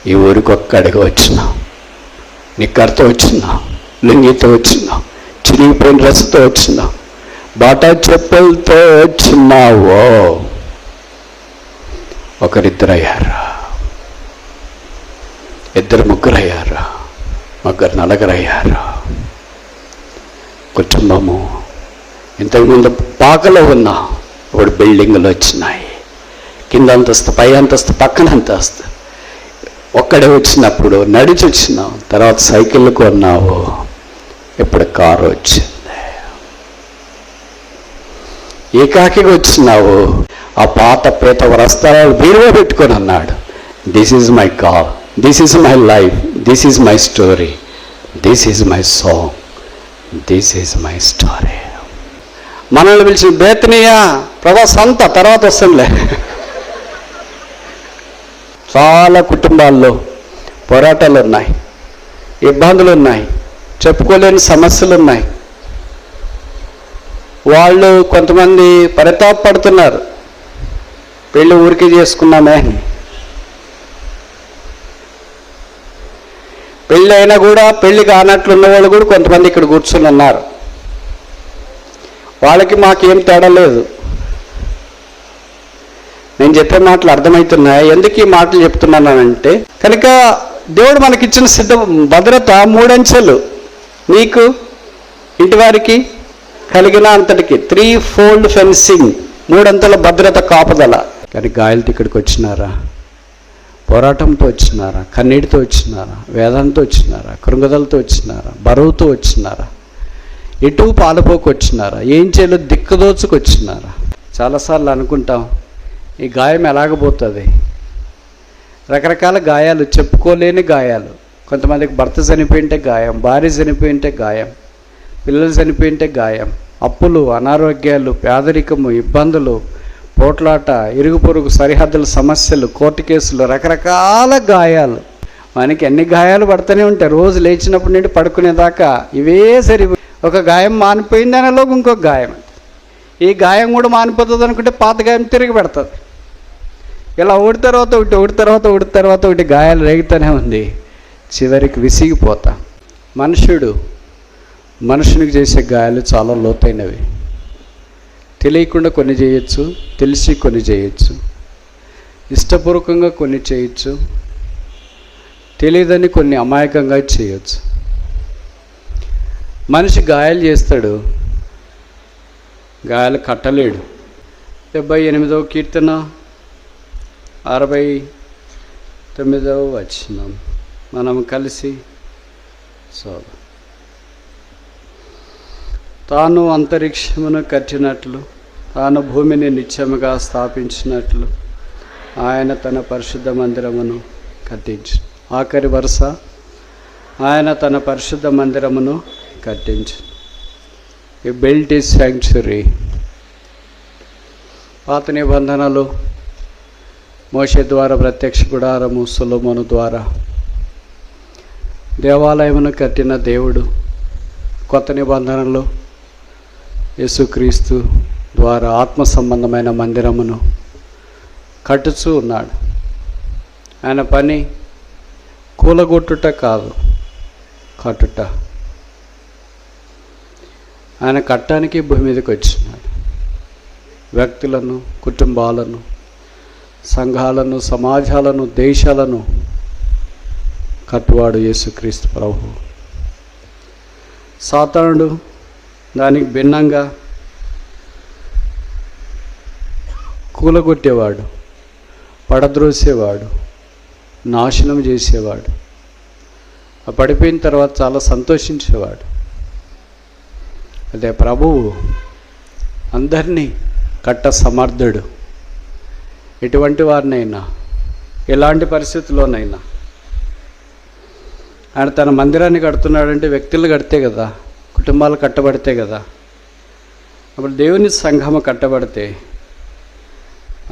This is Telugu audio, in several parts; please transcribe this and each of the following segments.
ఈ ఊరికి ఒక్కడిగా వచ్చినావు, నిక్కర్తో వచ్చినావు, లుంగితో వచ్చినావు, చిరిగిపోయిన డ్రెస్తో వచ్చినావు, బాటా చెప్పులతో వచ్చినావో. ఒకరిద్దరు అయ్యారా, ఇద్దరు ముగ్గురు అయ్యారా, ముగ్గురు నలుగురు అయ్యారా. కుటుంబము ఇంతకుముందు పాకలో ఉన్నా, ఇప్పుడు బిల్డింగులు వచ్చినాయి. కింద అంతస్తు, పై అంతస్తు, పక్కన అంతస్తు. ఒక్కడే వచ్చినప్పుడు నడిచి వచ్చినావు, తర్వాత సైకిల్ కొన్నావు, ఇప్పుడు కారు వచ్చింది. ఏకాకిగా వచ్చినావు, ఆ పాత పేత వస్త్రాలు బీరువా పెట్టుకొని అన్నాడు, this is my call, this is my life, this is my story, this is my song, this is my story. మనల్ని పిలిచిన బేతనీయా ప్రభా సంత తర్వాత వస్తుందిలే. చాలా కుటుంబాల్లో పోరాటాలు ఉన్నాయి, ఇబ్బందులు ఉన్నాయి, చెప్పుకోలేని సమస్యలు ఉన్నాయి. వాళ్ళు కొంతమంది పరితాపడుతున్నారు, పెళ్ళి ఊరికే చేసుకున్నామే అని. పెళ్ళి అయినా కూడా పెళ్ళి కానట్లు ఉన్నవాళ్ళు కూడా కొంతమంది ఇక్కడ కూర్చుని ఉన్నారు. వాళ్ళకి మాకేం తేడా లేదు. నేను చెప్పే మాటలు అర్థమవుతున్నాయి. ఎందుకు ఈ మాటలు చెప్తున్నానంటే, కనుక దేవుడు మనకిచ్చిన భద్రత 3 అంచెలు, నీకు ఇంటి వారికి కలిగిన అంతటికి 3-fold ఫెన్సింగ్, 3 అంతల భద్రత, కాపుదల. కానీ గాయాలతో ఇక్కడికి వచ్చినారా, పోరాటంతో వచ్చినారా, కన్నీటితో వచ్చినారా, వేదంతో వచ్చినారా, కృంగదలతో వచ్చినారా, బరువుతో వచ్చినారా, ఎటు పాలుపోకు వచ్చినారా, ఏం చేయాలో దిక్కుదోచుకు వచ్చినారా. చాలాసార్లు అనుకుంటాం, ఈ గాయం ఎలాగబోతుంది. రకరకాల గాయాలు, చెప్పుకోలేని గాయాలు. కొంతమందికి భర్త చనిపోయింటే గాయం, భార్య చనిపోయింటే గాయం, పిల్లలు చనిపోయింటే గాయం, అప్పులు, అనారోగ్యాలు, పేదరికము, ఇబ్బందులు, పోట్లాట, ఇరుగు పొరుగు సరిహద్దుల సమస్యలు, కోర్టు కేసులు, రకరకాల గాయాలు. మనకి ఎన్ని గాయాలు పడుతూనే ఉంటాయి. రోజు లేచినప్పటి నుండి పడుకునేదాకా ఇవే సరి. ఒక గాయం మానిపోయింది అనేలోపు ఇంకొక గాయం, ఈ గాయం కూడా మానిపోతుంది అనుకుంటే పాత గాయం తిరిగి పెడుతుంది. ఇలా ఒకటి తర్వాత ఒకటి, ఒకటి తర్వాత ఒకటి తర్వాత ఒకటి గాయాలు రేగుతూనే ఉంది. చివరికి విసిగిపోతా. మనుషునికి చేసే గాయాలు చాలా లోతైనవి. తెలియకుండా కొన్ని చేయొచ్చు, తెలిసి కొన్ని చేయొచ్చు, ఇష్టపూర్వకంగా కొన్ని చేయొచ్చు, తెలియదని కొన్ని అమాయకంగా చేయొచ్చు. మనిషి గాయాలు చేస్తాడు, గాయాలు కట్టలేడు. 78వ కీర్తన 69వ వచనం మనం కలిసి చదువు. తాను అంతరిక్షమును కట్టినట్లు, తాను భూమిని నిత్యముగా స్థాపించినట్లు, ఆయన తన పరిశుద్ధ మందిరమును కట్టించు. ఆఖరి వరుస, ఆయన తన పరిశుద్ధ మందిరమును కట్టించు. ఈ బిల్ట్ ఈజ్ శాంక్చురీ. పాత నిబంధనలు మోషే ద్వారా ప్రత్యక్ష గుడారము, సొలొమోను ద్వారా దేవాలయమును కట్టిన దేవుడు కొత్త నిబంధనలు యేసుక్రీస్తు ద్వారా ఆత్మ సంబంధమైన మందిరమును కట్టుచూ ఉన్నాడు. ఆయన పని కూలగొట్టుట కాదు, కట్టుట. ఆయన కట్టడానికి భూమి మీదకి వచ్చినాడు. వ్యక్తులను, కుటుంబాలను, సంఘాలను, సమాజాలను, దేశాలను కట్టువాడు యేసుక్రీస్తు ప్రభు. సాతానుడు దానికి భిన్నంగా కూలగొట్టేవాడు, పడద్రోసేవాడు, నాశనం చేసేవాడు. ఆ పడిపోయిన తర్వాత చాలా సంతోషించేవాడు. అదే ప్రభువు అందరినీ కట్ట సమర్థుడు. ఎటువంటి వారినైనా, ఎలాంటి పరిస్థితుల్లోనైనా. ఆయన తన మందిరాన్ని కడుతున్నాడంటే వ్యక్తులు కడితే కదా, కుటుంబాలు కట్టబడితే కదా. అప్పుడు దేవుని సంఘము కట్టబడితే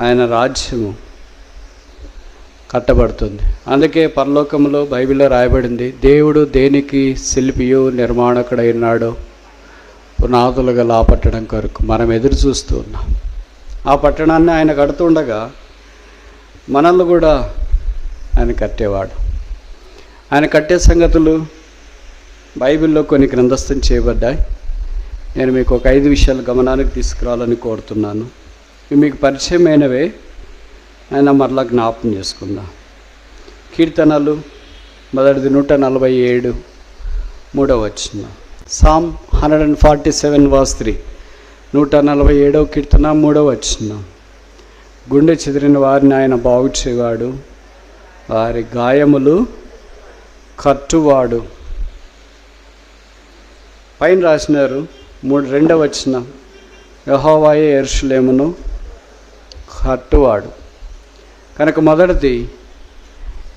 ఆయన రాజ్యము కట్టబడుతుంది. అందుకే పరలోకంలో బైబిల్లో రాయబడింది, దేవుడు దేనికి శిల్పియో నిర్మాణకుడైనాడో పునాదులు గల ఆ పట్టణం కొరకు మనం ఎదురు చూస్తూ ఉన్నాం. ఆ పట్టణాన్ని ఆయన కడుతుండగా మనల్ని కూడా ఆయన కట్టేవాడు. ఆయన కట్టే సంగతులు బైబిల్లో కొన్ని గ్రంథస్థం చేయబడ్డాయి. నేను మీకు ఒక 5 విషయాలు గమనానికి తీసుకురావాలని కోరుతున్నాను. ఇవి మీకు పరిచయమైనవే, ఆయన మరలా జ్ఞాపకం చేసుకుందాం. కీర్తనలు మొదటిది 147 3వ వచనం. సామ్ 147 verse 3, 147వ కీర్తన 3వ వచనం. గుండె చెదిరిన వారిని ఆయన బాగు చేయవాడు, వారి గాయములు కట్టువాడు. పైన రాసినారు 2వ వచనం, యెహోవాయే యెరూషలేమును కట్టువాడు. కనుక మొదటిది,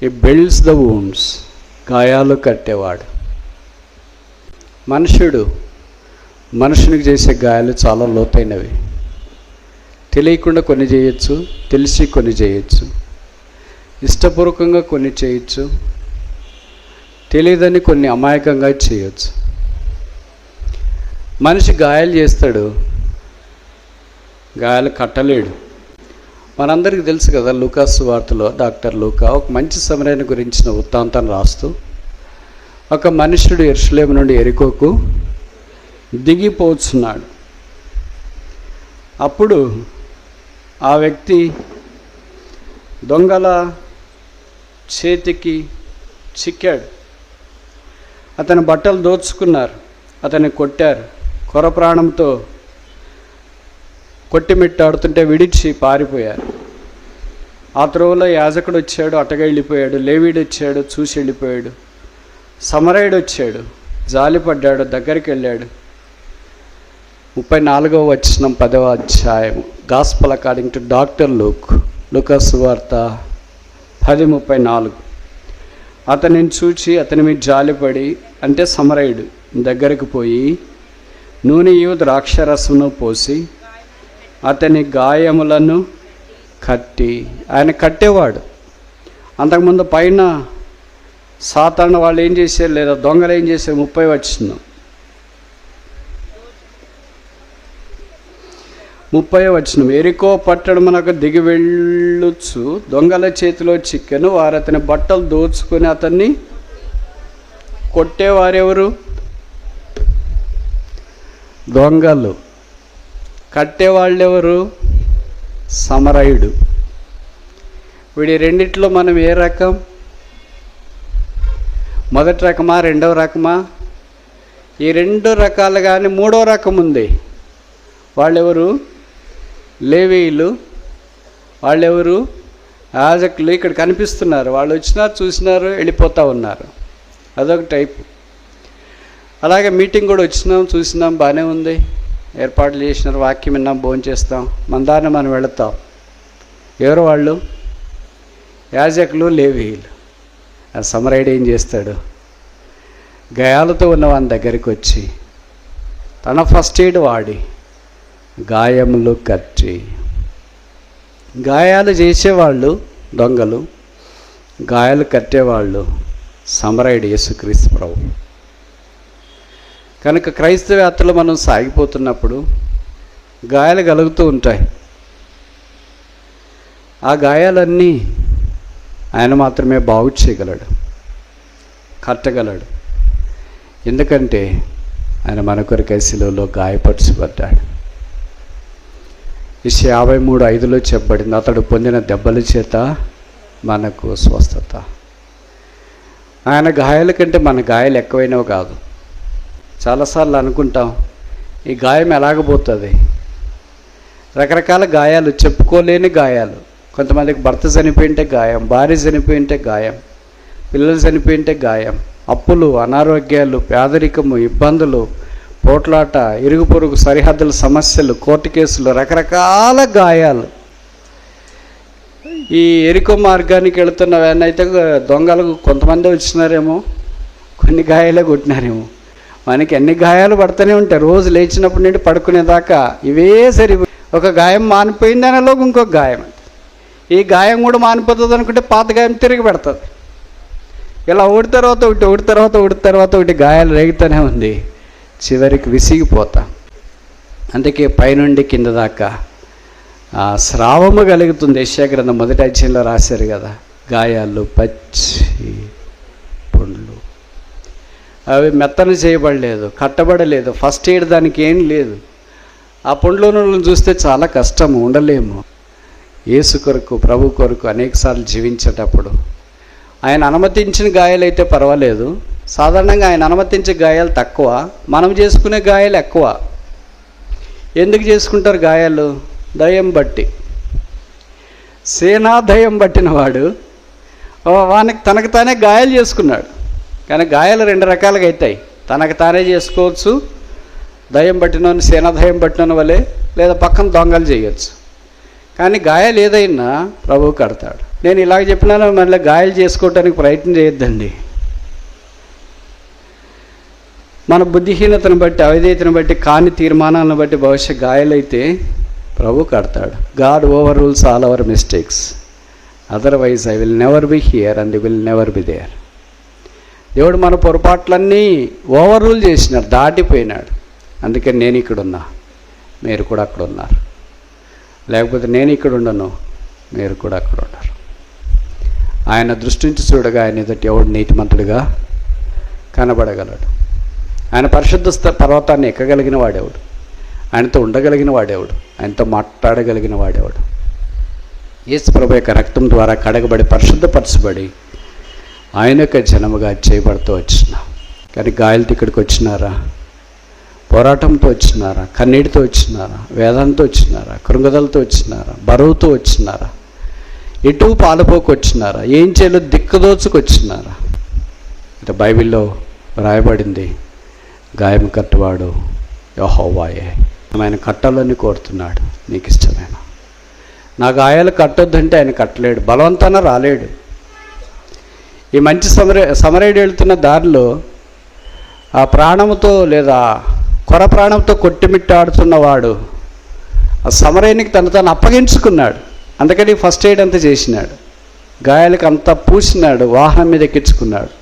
ఈ బిల్డ్స్ ద వూండ్స్, గాయాలు కట్టేవాడు. మనుషునికి చేసే గాయాలు చాలా లోతైనవి. తెలియకుండా కొన్ని చేయొచ్చు, తెలిసి కొన్ని చేయొచ్చు, ఇష్టపూర్వకంగా కొన్ని చేయొచ్చు, తెలియదని కొన్ని అమాయకంగా చేయొచ్చు. మనిషి గాయాలు చేస్తాడు, గాయాలు కట్టలేడు. మనందరికీ తెలుసు కదా, లూకా సువార్తలో డాక్టర్ లూకా ఒక మంచి సమరయుని గురించిన వృత్తాంతం రాస్తూ, ఒక మనుష్యుడు యెరూషలేము నుండి యెరికోకు దిగిపోతున్నాడు. అప్పుడు ఆ వ్యక్తి దొంగల చేతికి చిక్కాడు. అతని బట్టలు దోచుకున్నారు, అతన్ని కొట్టారు, కొర ప్రాణంతో కొట్టిమిట్టాడుతుంటే విడిచి పారిపోయారు. ఆ త్రోవలో యాజకుడు వచ్చాడు, అటగా వెళ్ళిపోయాడు. లేవీడు వచ్చాడు, చూసి వెళ్ళిపోయాడు. సమరయుడు వచ్చాడు, జాలిపడ్డాడు, దగ్గరికి వెళ్ళాడు. 34వ వచనం 10వ అధ్యాయం, గాస్పల్ అకార్డింగ్ టు డాక్టర్ లూకా సువార్త 10:34. అతనిని చూచి అతని మీద జాలిపడి, అంటే సమరయుడు దగ్గరికి పోయి నూనెయు ద్రాక్షరసమును పోసి అతని గాయములను కట్టి, ఆయన కట్టేవాడు. అంతకుముందు పైన సాతాను వాళ్ళు ఏం చేశారు, లేదా దొంగలు ఏం చేశారు, 30 వచనం 30వ వచనం. యెరికో పట్టణమునకు దిగి వెళ్ళుచు దొంగల చేతిలో చిక్కెను, వారు అతని బట్టలు దోచుకొని అతన్ని కొట్టేవారెవరు? దొంగలు. కట్టేవాళ్ళెవరు? సమరయుడు. వీడి రెండిట్లో మనం ఏ రకం? మొదటి రకమా, రెండవ రకమా? ఈ 2 రకాలు కానీ 3వ రకం ఉంది. వాళ్ళెవరు? లేవీయులు. వాళ్ళెవరు? యాజకులు. ఇక్కడ కనిపిస్తున్నారు, వాళ్ళు వచ్చినారు, చూసినారు, వెళ్ళిపోతూ ఉన్నారు. అదొక టైపు. అలాగే మీటింగ్ కూడా వచ్చినాం, చూసినాం, బాగానే ఉంది, ఏర్పాట్లు చేసినారు, వాక్యం విన్నాం, భోజనం చేస్తాం, మన దారిని మనం వెళతాం. ఎవరు వాళ్ళు? యాజకులు, లేవీయులు. ఆ సమరయుడు ఏం చేస్తాడు? గాయాలతో ఉన్న వాని దగ్గరికి వచ్చి తన ఫస్ట్ ఎయిడ్ వాడి గాయములు కట్టి. గాయాలు చేసేవాళ్ళు దొంగలు, గాయాలు కట్టేవాళ్ళు సమరయుడు యేసుక్రీస్తు ప్రభు. కనుక క్రైస్తవ యాత్రలో మనం సాగిపోతున్నప్పుడు గాయాలు కలుగుతూ ఉంటాయి. ఆ గాయాలన్నీ ఆయన మాత్రమే బాగు చేయగలడు, కట్టగలడు. ఎందుకంటే ఆయన మన కొరకై శిలువలో గాయపరచబడ్డాడు. యెషయా 53:5లో చెప్పబడింది, అతడు పొందిన దెబ్బల చేత మనకు స్వస్థత. ఆయన గాయాల కంటే మన గాయాలు ఎక్కువైనవి కాదు. చాలాసార్లు అనుకుంటాం, ఈ గాయం ఎలాగపోతుంది? రకరకాల గాయాలు, చెప్పుకోలేని గాయాలు. కొంతమందికి భర్త చనిపోయింటే గాయం, భార్య చనిపోయింటే గాయం, పిల్లలు చనిపోయింటే గాయం, అప్పులు, అనారోగ్యాలు, పేదరికము, ఇబ్బందులు, పోట్లాట, ఇరుగు పొరుగు సరిహద్దుల సమస్యలు, కోర్టు కేసులు, రకరకాల గాయాలు. ఈ ఎరికో మార్గానికి వెళుతున్న అయితే దొంగలకు కొంతమంది వచ్చినారేమో, కొన్ని గాయాలే కొట్టినారేమో. మనకి ఎన్ని గాయాలు పడుతూనే ఉంటాయి రోజు లేచినప్పటి నుండి పడుకునేదాకా. ఇవే సరి. ఒక గాయం మానిపోయింది అనేలోకి ఇంకొక గాయం. ఈ గాయం కూడా మానిపోతుంది అనుకుంటే పాత గాయం తిరిగి పెడుతుంది. ఇలా ఒకటి తర్వాత ఒకటి గాయాలు రేగుతూనే ఉంది. చివరికి విసిగిపోతాం. అందుకే పైనుండి కింద దాకా స్రావము కలుగుతుంది. యెషయా గ్రంథం 1వ అధ్యాయంలో రాశారు కదా, గాయాలు పచ్చి అవి మెత్తన చేయబడలేదు, కట్టబడలేదు, ఫస్ట్ ఎయిడ్ దానికి ఏం లేదు. ఆ పుండ్లోను చూస్తే చాలా కష్టము, ఉండలేము. యేసు కొరకు, ప్రభు కొరకు అనేకసార్లు జీవించేటప్పుడు ఆయన అనుమతించిన గాయాలైతే పర్వాలేదు. సాధారణంగా ఆయన అనుమతించే గాయాలు తక్కువ, మనం చేసుకునే గాయాలు ఎక్కువ. ఎందుకు చేసుకుంటారు గాయాలు? దయ్యం బట్టి. సేనా దయ్యం పట్టిన వాడు వానికి తనకు తానే గాయాలు చేసుకున్నాడు. కానీ గాయాలు రెండు రకాలుగా అవుతాయి. తనకు తానే చేసుకోవచ్చు, దయ్యం పట్టినోని సేనా దయ్యం పట్టిన వలే, లేదా పక్కన దొంగలు చేయొచ్చు. కానీ గాయాలు ఏదైనా ప్రభువు కడతాడు. నేను ఇలాగ చెప్పినాను, మళ్ళీ గాయాలు చేసుకోవటానికి ప్రయత్నం చేయొద్దండి. మన బుద్ధిహీనతను బట్టి, అవిధేయతను బట్టి, కాని తీర్మానాలను బట్టి భవిష్యత్ గాయాలైతే ప్రభు కడతాడు. God overrules all our mistakes, otherwise I will never be here and will never be there. దేవుడు మన పొరపాట్లన్నీ ఓవర్ రూల్ చేసినాడు, దాటిపోయినాడు. అందుకని నేను ఇక్కడ ఉన్నా, మీరు కూడా అక్కడ ఉన్నారు. లేకపోతే నేను ఇక్కడ ఉండను, మీరు కూడా అక్కడ ఉన్నారు. ఆయన దృష్టి నుంచి చూడగా ఆయన ఎదుటి ఎవడు నీతిమంతుడిగా కనబడగలడు. ఆయన పరిశుద్ధ పర్వతాన్ని ఎక్కగలిగిన వాడేవాడు, ఆయనతో ఉండగలిగిన వాడేవాడు, ఆయనతో మాట్లాడగలిగిన వాడేవాడు. యేసు ప్రభు యొక్క రక్తం ద్వారా కడగబడి పరిశుద్ధపరచబడి ఆయన యొక్క జనముగా చేయబడుతూ వచ్చినా. కానీ గాయాలతో ఇక్కడికి వచ్చినారా? పోరాటంతో వచ్చినారా? కన్నీటితో వచ్చినారా? వేదంతో వచ్చినారా? కృంగదలతో వచ్చినారా? బరువుతో వచ్చినారా? ఎటు పాలుపోకు వచ్చినారా? ఏం చేయాలో దిక్కుదోచుకు వచ్చినారా? అంటే బైబిల్లో రాయబడింది, గాయం కట్టువాడు యెహోవాయే. ఆయన కట్టాలని కోరుతున్నాడు. నీకు ఇష్టమైన నా గాయాలు కట్టొద్దంటే ఆయన కట్టలేడు, బలవంతాన రాలేడు. ఈ మంచి సమరేడు వెళ్తున్న దారిలో ఆ ప్రాణంతో లేదా కొర ప్రాణంతో కొట్టిమిట్టాడుతున్నవాడు ఆ సమరేనికి తను అప్పగించుకున్నాడు. అందుకని ఫస్ట్ ఎయిడ్ అంతా చేసినాడు, గాయాలకు అంతా పూసినాడు, వాహనం మీద ఎక్కించుకున్నాడు.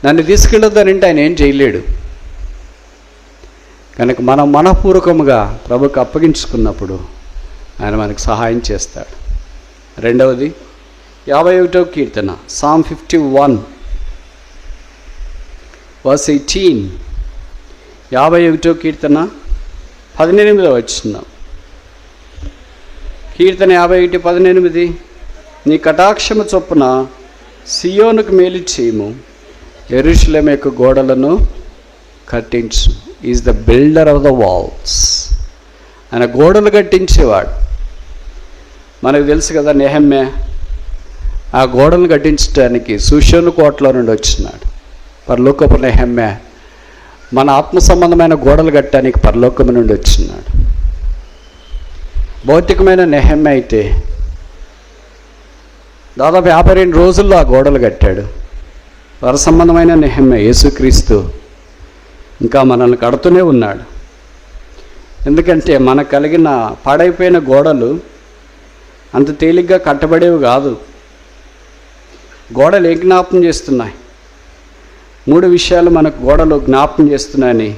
నన్ను తీసుకెళ్ళొద్దనంటే ఆయన ఏం చేయలేడు. కనుక మనం మనపూర్వకముగా ప్రభుకు అప్పగించుకున్నప్పుడు ఆయన మనకు సహాయం చేస్తాడు. రెండవది 51వ కీర్తన, Psalm 51 verse 18. 51వ కీర్తన 18వ వచనం. కీర్తన 51:18. నీ కటాక్షము చొప్పున సియోనుకు మేలు చేయము, యెరూషలేము యొక్క గోడలను కట్టించు. Is the builder of the walls. ఆయన గోడలు కట్టించేవాడు. మనకు తెలుసు కదా, నెహెమ్యా ఆ గోడలను కట్టించడానికి షూషను కోటలో నుండి వచ్చినాడు. పరలోకపు నెహెమ్యా మన ఆత్మ సంబంధమైన గోడలు కట్టడానికి పరలోకము నుండి వచ్చినాడు. భౌతికమైన నెహెమ్యా అయితే దాదాపు 52 రోజుల్లో ఆ గోడలు కట్టాడు. వర సంబంధమైన నెహెమ్యా యేసుక్రీస్తు ఇంకా మనల్ని కడుతూనే ఉన్నాడు. ఎందుకంటే మనకు కలిగిన పాడైపోయిన గోడలు అంత తేలిగ్గా కట్టబడేవి కాదు. గోడలు ఏ జ్ఞాపకం చేస్తున్నాయి? 3 విషయాలు మనకు గోడలు జ్ఞాపకం చేస్తున్నాయని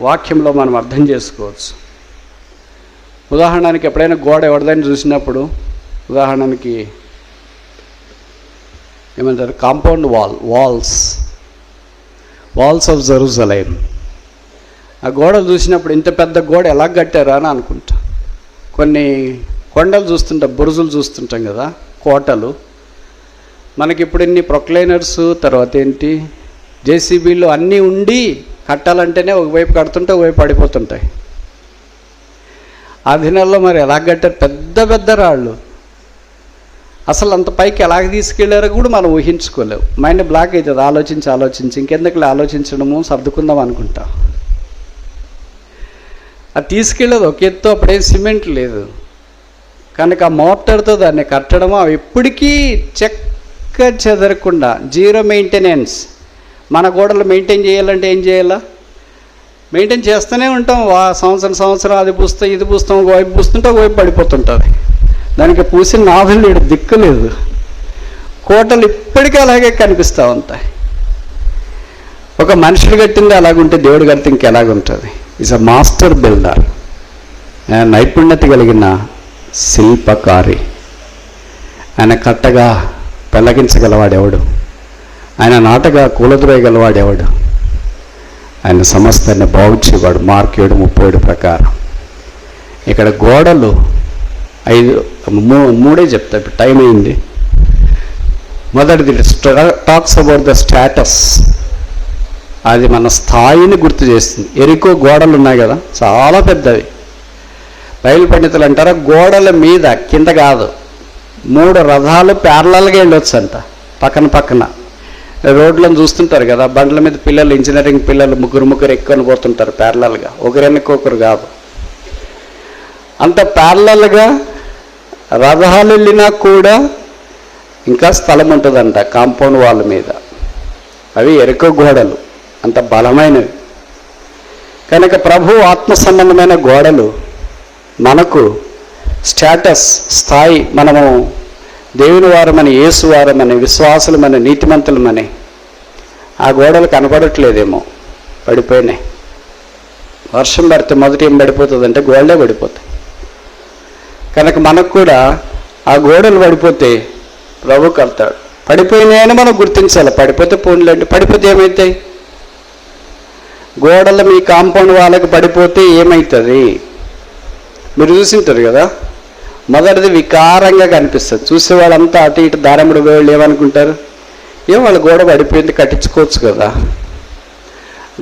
వాక్యంలో మనం అర్థం చేసుకోవచ్చు. ఉదాహరణకి ఎప్పుడైనా గోడ ఎవరిదైనా చూసినప్పుడు, ఉదాహరణకి ఏమంటారు, కాంపౌండ్ వాల్స్ ఆఫ్ జెరూసలేం. ఆ గోడలు చూసినప్పుడు ఇంత పెద్ద గోడ ఎలా కట్టారా అని అనుకుంటా. కొన్ని కొండలు చూస్తుంటాం, బురుజులు చూస్తుంటాం కదా, కోటలు. మనకి ఇప్పుడు ఇన్ని ప్రొక్లైనర్స్, తర్వాత ఏంటి జేసీబీలు అన్నీ ఉండి కట్టాలంటేనే ఒకవైపు కడుతుంటే ఒకవైపు పడిపోతుంటాయి. ఆ దినాల్లో మరి ఎలా కట్టారు? పెద్ద పెద్ద రాళ్ళు. అసలు అంత పైకి ఎలాగ తీసుకెళ్ళారో కూడా మనం ఊహించుకోలేవు. మైండ్ బ్లాక్ అవుతుంది. ఆలోచించి ఇంకెందుకు ఆలోచించడము, సర్దుకుందాం అనుకుంటా. అది తీసుకెళ్ళేది ఒక ఎత్తు. అప్పుడేం సిమెంట్ లేదు కనుక ఆ మోటార్తో దాన్ని కట్టడము, అవి ఎప్పటికీ చెక్క చెదరకుండా, జీరో మెయింటెనెన్స్. మన గోడలు మెయింటైన్ చేయాలంటే ఏం చేయాలా? మెయింటైన్ చేస్తూనే ఉంటాం. సంవత్సరం అది పూస్తాం, ఇది పూస్తాం, ఒకవైపు పూస్తుంటే ఒకవైపు పడిపోతుంటుంది. దానికి పూసిన నాభం లేడు, దిక్కు లేదు. కోటలు ఇప్పటికీ అలాగే కనిపిస్తూ ఉంటాయి. ఒక మనుషుడు కట్టింది అలాగుంటే దేవుడు కడితే ఇంకెలాగుంటుంది? Is a master builder. నైపుణ్యత కలిగిన శిల్పకారి. ఆయన కట్టగా పెళ్ళగించగలవాడెవడు? ఆయన నాటగా కూలద్రోయగలవాడెవడు? ఆయన సమస్తాన్ని బాగు చేయవాడు. Mark 7:37 ప్రకారం. ఇక్కడ గోడలు 3 చెప్తా, ఇప్పుడు టైం అయింది. మొదటిది టాక్స్ అబౌట్ ద స్టేటస్. అది మన స్థాయిని గుర్తు చేస్తుంది. ఎరికో గోడలు ఉన్నాయి కదా, చాలా పెద్దవి. బైబిల్ పండితులు అంటారా, గోడల మీద కింద కాదు 3 రథాలు ప్యారలల్గా వెళ్ళొచ్చు అంట, పక్కన పక్కన. రోడ్లను చూస్తుంటారు కదా, బండ్ల మీద పిల్లలు, ఇంజనీరింగ్ పిల్లలు ముగ్గురు ఎక్కువని పోతుంటారు ప్యారలల్గా, ఒకరికొకరు కాదు. అంత ప్యారలల్గా రథాలు వెళ్ళినా కూడా ఇంకా స్థలం ఉంటుందంట కాంపౌండ్ వాల్ మీద. అవి ఎరుక గోడలు, అంత బలమైనవి. కనుక ప్రభు ఆత్మ సంబంధమైన గోడలు మనకు స్టేటస్, స్థాయి. మనము దేవుని వారమని, యేసు వారమని, విశ్వాసులమని, నీతిమంతులమని. ఆ గోడలు కనపడట్లేదేమో, పడిపోయినాయి. వర్షం పడితే మొదటి ఏం పడిపోతుందంటే గోడలే పడిపోతాయి. కనుక మనకు కూడా ఆ గోడలు పడిపోతే ప్రభు కడతాడు. పడిపోయినాయని మనం గుర్తించాలి. పడిపోతే పోన్లేండి, పడిపోతే ఏమవుతాయి? గోడలు మీ కాంపౌండ్ వాళ్ళకి పడిపోతే ఏమవుతుంది? మీరు చూసింటారు కదా, మొదటిది వికారంగా కనిపిస్తుంది. చూసేవాళ్ళంతా అటు ఇటు దారముడు వేళ్ళు ఏమనుకుంటారు, వాళ్ళ గోడ పడిపోయింది, కట్టించుకోవచ్చు కదా.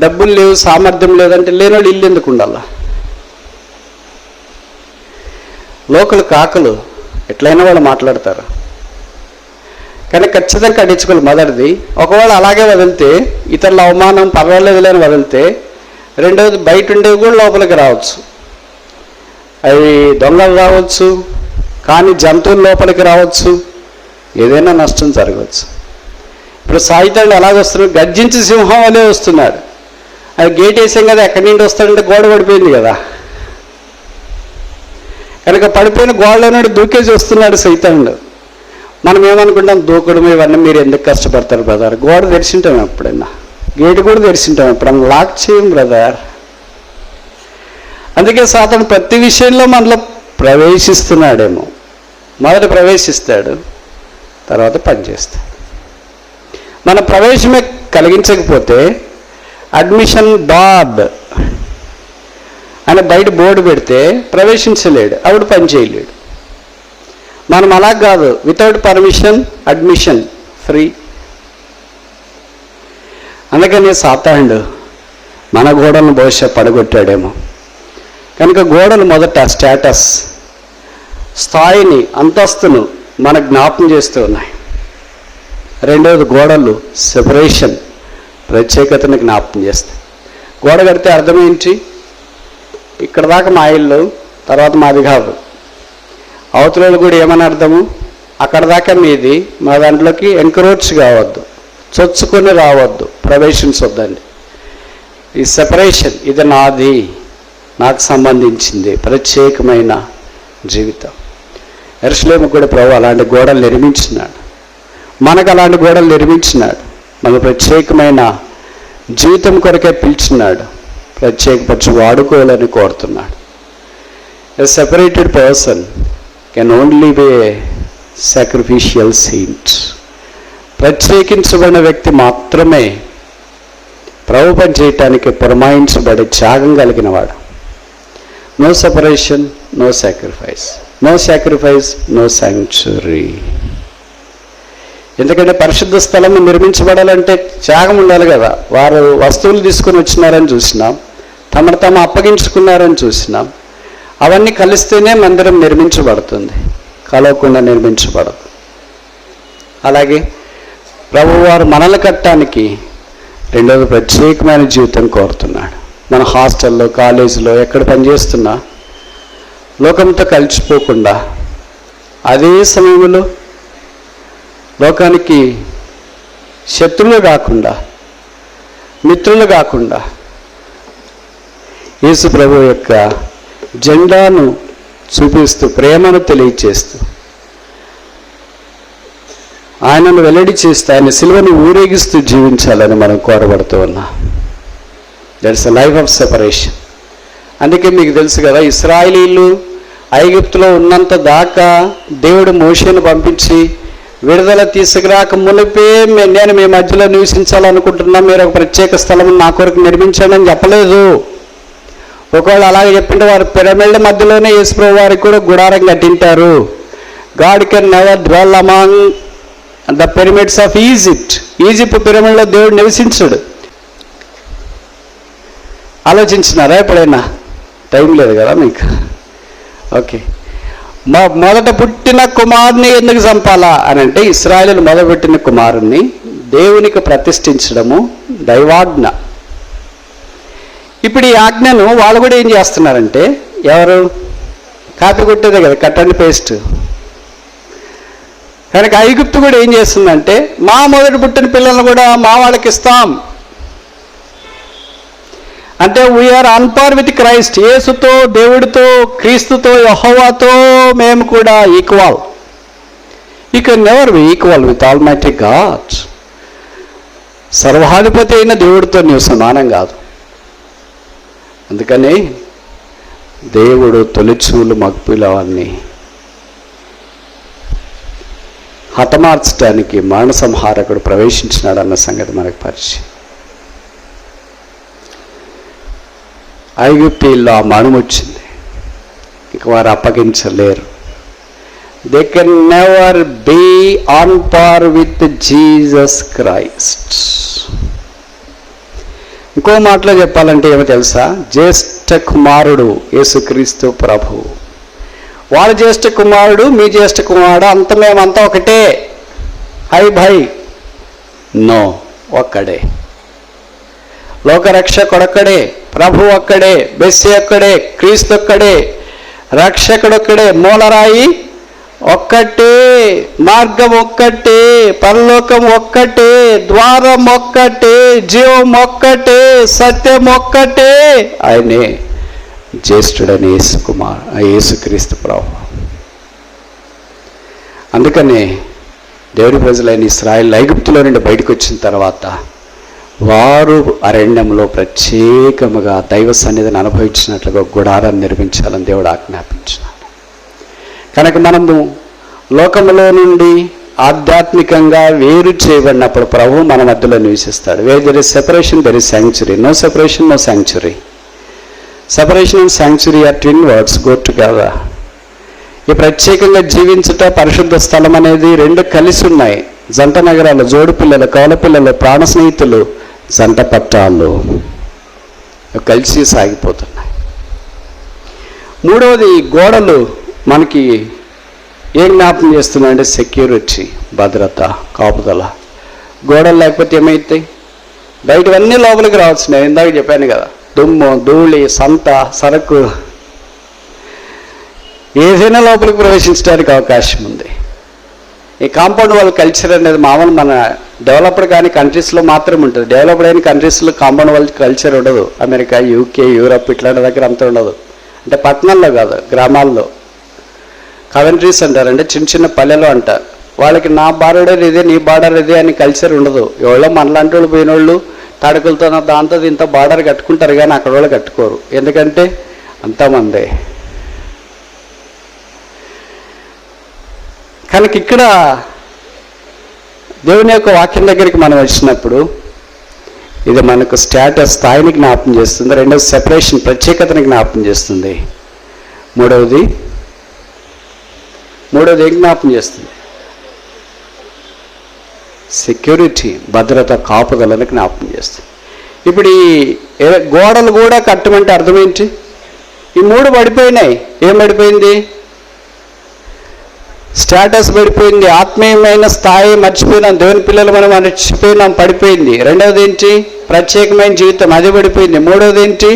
డబ్బులు లేవు, సామర్థ్యం లేదంటే లేని వాళ్ళు ఇల్లు ఎందుకు ఉండాలా? లోకల్ కాకలు ఎట్లయినా వాళ్ళు మాట్లాడతారు. కానీ ఖచ్చితంగా కట్టించుకోవాలి మొదటిది. ఒకవేళ అలాగే వదిలితే, ఇతరుల అవమానం పర్వాలేదులేని వదిలితే, రెండవది బయట ఉండేవి కూడా లోపలికి రావచ్చు. అవి దొంగలు రావచ్చు, కానీ జంతువులు లోపలికి రావచ్చు, ఏదైనా నష్టం జరగవచ్చు. ఇప్పుడు సాయితాడు ఎలాగొస్తున్నాడు? గర్జించి సింహం వలే వస్తున్నాడు. అది గేట్ వేసాం కదా, ఎక్కడి నుండి వస్తాడంటే గోడ పడిపోయింది కదా. కనుక పడిపోయిన గోడలో నుండి దూకేసి వస్తున్నాడు సైతానుడు. మనం ఏమనుకుంటాం, దూకడం ఇవన్నీ మీరు ఎందుకు కష్టపడతారు బ్రదర్? గోడ తెరిచింటాం ఎప్పుడైనా, గేటు కూడా తెరిచింటాం ఎప్పుడన్నా, లాక్ చేయం బ్రదర్. అందుకే సాతాను ప్రతి విషయంలో మనలో ప్రవేశిస్తున్నాడేమో. మొదట ప్రవేశిస్తాడు, తర్వాత పనిచేస్తాడు. మన ప్రవేశమే కలిగించకపోతే అడ్మిషన్ బార్డ్ అని బయట బోర్డు పెడితే ప్రవేశించలేడు, అప్పుడు పని చేయలేడు. మనం అలా కాదు, వితౌట్ పర్మిషన్ అడ్మిషన్ ఫ్రీ. అందుకని సాతానుడు మన గోడలను బహుశా పడగొట్టాడేమో. కనుక గోడలు మొదట స్టేటస్, స్థాయిని, అంతస్తును మన జ్ఞాపకం చేస్తూ ఉన్నాయి. రెండవది గోడలు సెపరేషన్, ప్రత్యేకతను జ్ఞాపకం చేస్తాయి. గోడ కడితే అర్థం ఏంటి? ఇక్కడ దాకా మా ఇల్లు, తర్వాత మాది కాదు. అవతలలో కూడా ఏమని అర్థము? అక్కడ దాకా మీది, మా దాంట్లోకి ఎంక్రోచ్ కావద్దు, చొచ్చుకొని రావద్దు, ప్రవేశించొద్దండి. ఈ సెపరేషన్, ఇది నాది, నాకు సంబంధించింది, ప్రత్యేకమైన జీవితం. యెరూషలేము కూడా ప్రభు అలాంటి గోడలు నిర్మించినాడు, మనకు అలాంటి గోడలు నిర్మించినాడు. మన ప్రత్యేకమైన జీవితం కొరకే పిలిచినాడు, ప్రత్యేకపరిచి వాడుకోవాలని కోరుతున్నాడు. A separated person can only be a sacrificial saint. ప్రత్యేకించబడిన వ్యక్తి మాత్రమే ప్రభు పని చేయటానికి పురమాయించబడే త్యాగం కలిగిన వాడు. No separation, no sacrifice. No sacrifice, no sanctuary. ఎందుకంటే పరిశుద్ధ స్థలం నిర్మించబడాలంటే త్యాగం ఉండాలి కదా. వారు వస్తువులు తీసుకొని వచ్చినారని చూసినాం, తమను తాము అప్పగించుకున్నారని చూసినాం. అవన్నీ కలిస్తేనే మందిరం నిర్మించబడుతుంది, కలవకుండా నిర్మించబడదు. అలాగే ప్రభువారు మనల్ని కట్టడానికి రెండవది ప్రత్యేకమైన జీవితం కోరుతున్నాడు. మన హాస్టల్లో, కాలేజీలో, ఎక్కడ పనిచేస్తున్నా లోకంతో కలిసిపోకుండా, అదే సమయంలో లోకానికి శత్రువులు కాకుండా, మిత్రులు కాకుండా, యేసు ప్రభు యొక్క జెండాను చూపిస్తూ, ప్రేమను తెలియచేస్తూ, ఆయనను వెల్లడి చేస్తూ, ఆయన సిలువను ఊరేగిస్తూ జీవించాలని మనం కోరబడుతూ ఉన్నాం. That's a life of separation. అందుకే మీకు తెలుసు కదా, ఇశ్రాయేలీలు ఐగుప్తులో ఉన్నంత దాకా దేవుడు మోషేను పంపించి విడుదల తీసుకురాక మునిపే నేను మీ మధ్యలో నివసించాలనుకుంటున్నా, మీరు ఒక ప్రత్యేక స్థలం నా కొరకు నిర్మించండి అని చెప్పలేదు. ఒకవేళ అలాగే చెప్పింటే వారు పిరమిడ్ల మధ్యలోనే యేసుప్రభు వారికి కూడా గుడారం కట్టింటారు. God can never dwell among the pyramids of Egypt. Egypt పిరమిడ్లో దేవుడు నివసించడు. ఆలోచించినారా ఎప్పుడైనా? టైం లేదు కదా మీకు. ఓకే, మొదట పుట్టిన కుమారుని ఎందుకు చంపాలా అని అంటే, ఇశ్రాయేలు మొదలుపెట్టిన కుమారుణ్ణి దేవునికి ప్రతిష్ఠించడము దైవాజ్ఞ. ఇప్పుడు ఈ ఆజ్ఞను వాళ్ళు కూడా ఏం చేస్తున్నారంటే, ఎవరు కాపీ కొట్టేదే కదా, కట్ అండ్ పేస్ట్. కనుక ఐగుప్తు కూడా ఏం చేస్తుందంటే, మా మొదటి పుట్టిన పిల్లలను కూడా మా వాళ్ళకి ఇస్తాం అంటే, we are on par with Christ. యేసుతో, దేవుడితో, క్రీస్తుతో, యెహోవాతో మేము కూడా equal. You can never be equal with almighty God. సర్వాధిపతి అయిన దేవుడితో నీవు సమానం కాదు. అందుకని దేవుడు తొలిచూలు మగపిల్లవాడిని హతమార్చడానికి మరణ సంహారకుడు ప్రవేశించినాడు అన్న సంగతి మనకు పరిచయం. ఐగుప్తీల్లో ఆ మరణం వచ్చింది, ఇక వారు అప్పగించలేరు. They can never be on par with Jesus Christ. ఇంకో మాటలో చెప్పాలంటే ఏమో తెలుసా? జ్యేష్ఠ కుమారుడు యేసుక్రీస్తు ప్రభు. వాడు జ్యేష్ఠ కుమారుడు, మీ జ్యేష్ఠ కుమారుడు, అంత మేమంతా ఒకటే. హై భాయ్ నో, ఒక్కడే. లోకరక్షకుడు ఒక్కడే, ప్రభు ఒక్కడే, బెస్సి ఒక్కడే, క్రీస్తు ఒక్కడే, రక్షకుడు ఒక్కడే, మూలరాయి ఒక్కటే, మార్గం ఒక్కటే, పరలోకం ఒక్కటే, ద్వారం ఒక్కటే, జీవం ఒక్కటే, సత్యం ఒక్కటే. ఆయనే జ్యేష్ఠుడని యేసుక్రీస్తు ప్రభు. అందుకనే దేవుడి ప్రజలైన ఇశ్రాయేలు ఐగుప్తులో నుండి బయటకు వచ్చిన తర్వాత వారు అరణ్యంలో ప్రత్యేకముగా దైవ సన్నిధిని అనుభవించినట్లుగా గుడారాన్ని నిర్మించాలని దేవుడు ఆజ్ఞాపించినాడు. కనుక మనము లోకములో నుండి ఆధ్యాత్మికంగా వేరు చేయబడినప్పుడు ప్రభు మన మధ్యలో నివసిస్తాడు. Where there is separation there is sanctuary. No separation no sanctuary. Separation and sanctuary are twin words, go together. ఈ ప్రత్యేకంగా జీవించుట, పరిశుద్ధ స్థలం అనేది రెండు కలిసి ఉన్నాయి. జంట నగరాలు, జోడు పిల్లలు, కవల పిల్లలు, ప్రాణ స్నేహితులు, జంట పట్టాలు కలిసి సాగిపోతున్నాయి. మూడవది, గోడలు మనకి ఏం జ్ఞాపకం చేస్తున్నాయంటే సెక్యూరిటీ, భద్రత, కాపుదల. గోడలు లేకపోతే ఏమైతాయి? బయటవన్నీ లోపలికి రావచ్చు. నేను ఇందాక చెప్పాను కదా, దుమ్ము, ధూళి, సంత, సరకు ఏదైనా లోపలికి ప్రవేశించడానికి అవకాశం ఉంది. ఈ కాంపౌండ్ వాల్ కల్చర్ అనేది మామూలు మన డెవలప్డ్ కానీ కంట్రీస్లో మాత్రమే ఉంటుంది. డెవలప్డ్ అయిన కంట్రీస్లో కాంపౌండ్ వాల్ కల్చర్ ఉండదు. అమెరికా, యూకే, యూరప్ ఇట్లాంటి దగ్గర అంత ఉండదు. అంటే పట్టణాల్లో కాదు, గ్రామాల్లో. కవెంట్రీస్ అంటారు, అంటే చిన్న చిన్న పల్లెలు అంటారు. వాళ్ళకి నా బార్డర్ ఇదే, నీ బార్డర్ ఇదే అని కల్చర్ ఉండదు. ఎవరో మనలాంటి వాళ్ళు పోయిన వాళ్ళు తడుకులతో దాంతో ఇంత బార్డర్ కట్టుకుంటారు, కానీ అక్కడ వాళ్ళు కట్టుకోరు. ఎందుకంటే అంతమందే. కనుక ఇక్కడ దేవుని యొక్క వాక్యం దగ్గరికి మనం వచ్చినప్పుడు ఇది మనకు స్టేటస్, స్థాయిని జ్ఞాపకం చేస్తుంది. రెండవది సెపరేషన్, ప్రత్యేకతని జ్ఞాపకం చేస్తుంది. మూడవది ఏం జ్ఞాపకం చేస్తుంది? సెక్యూరిటీ, భద్రత, కాపుదలని జ్ఞాపకం చేస్తుంది. ఇప్పుడు ఈ గోడలు కూడా కట్టమంటే అర్థం ఏంటి? ఈ మూడు పడిపోయినాయి. ఏం పడిపోయింది? స్టేటస్ పడిపోయింది. ఆత్మీయమైన స్థాయి మర్చిపోయినాం. దేవుని పిల్లలు మనం మర్చిపోయినాం, పడిపోయింది. రెండవది ఏంటి? ప్రత్యేకమైన జీవితం, అది పడిపోయింది. మూడవది ఏంటి?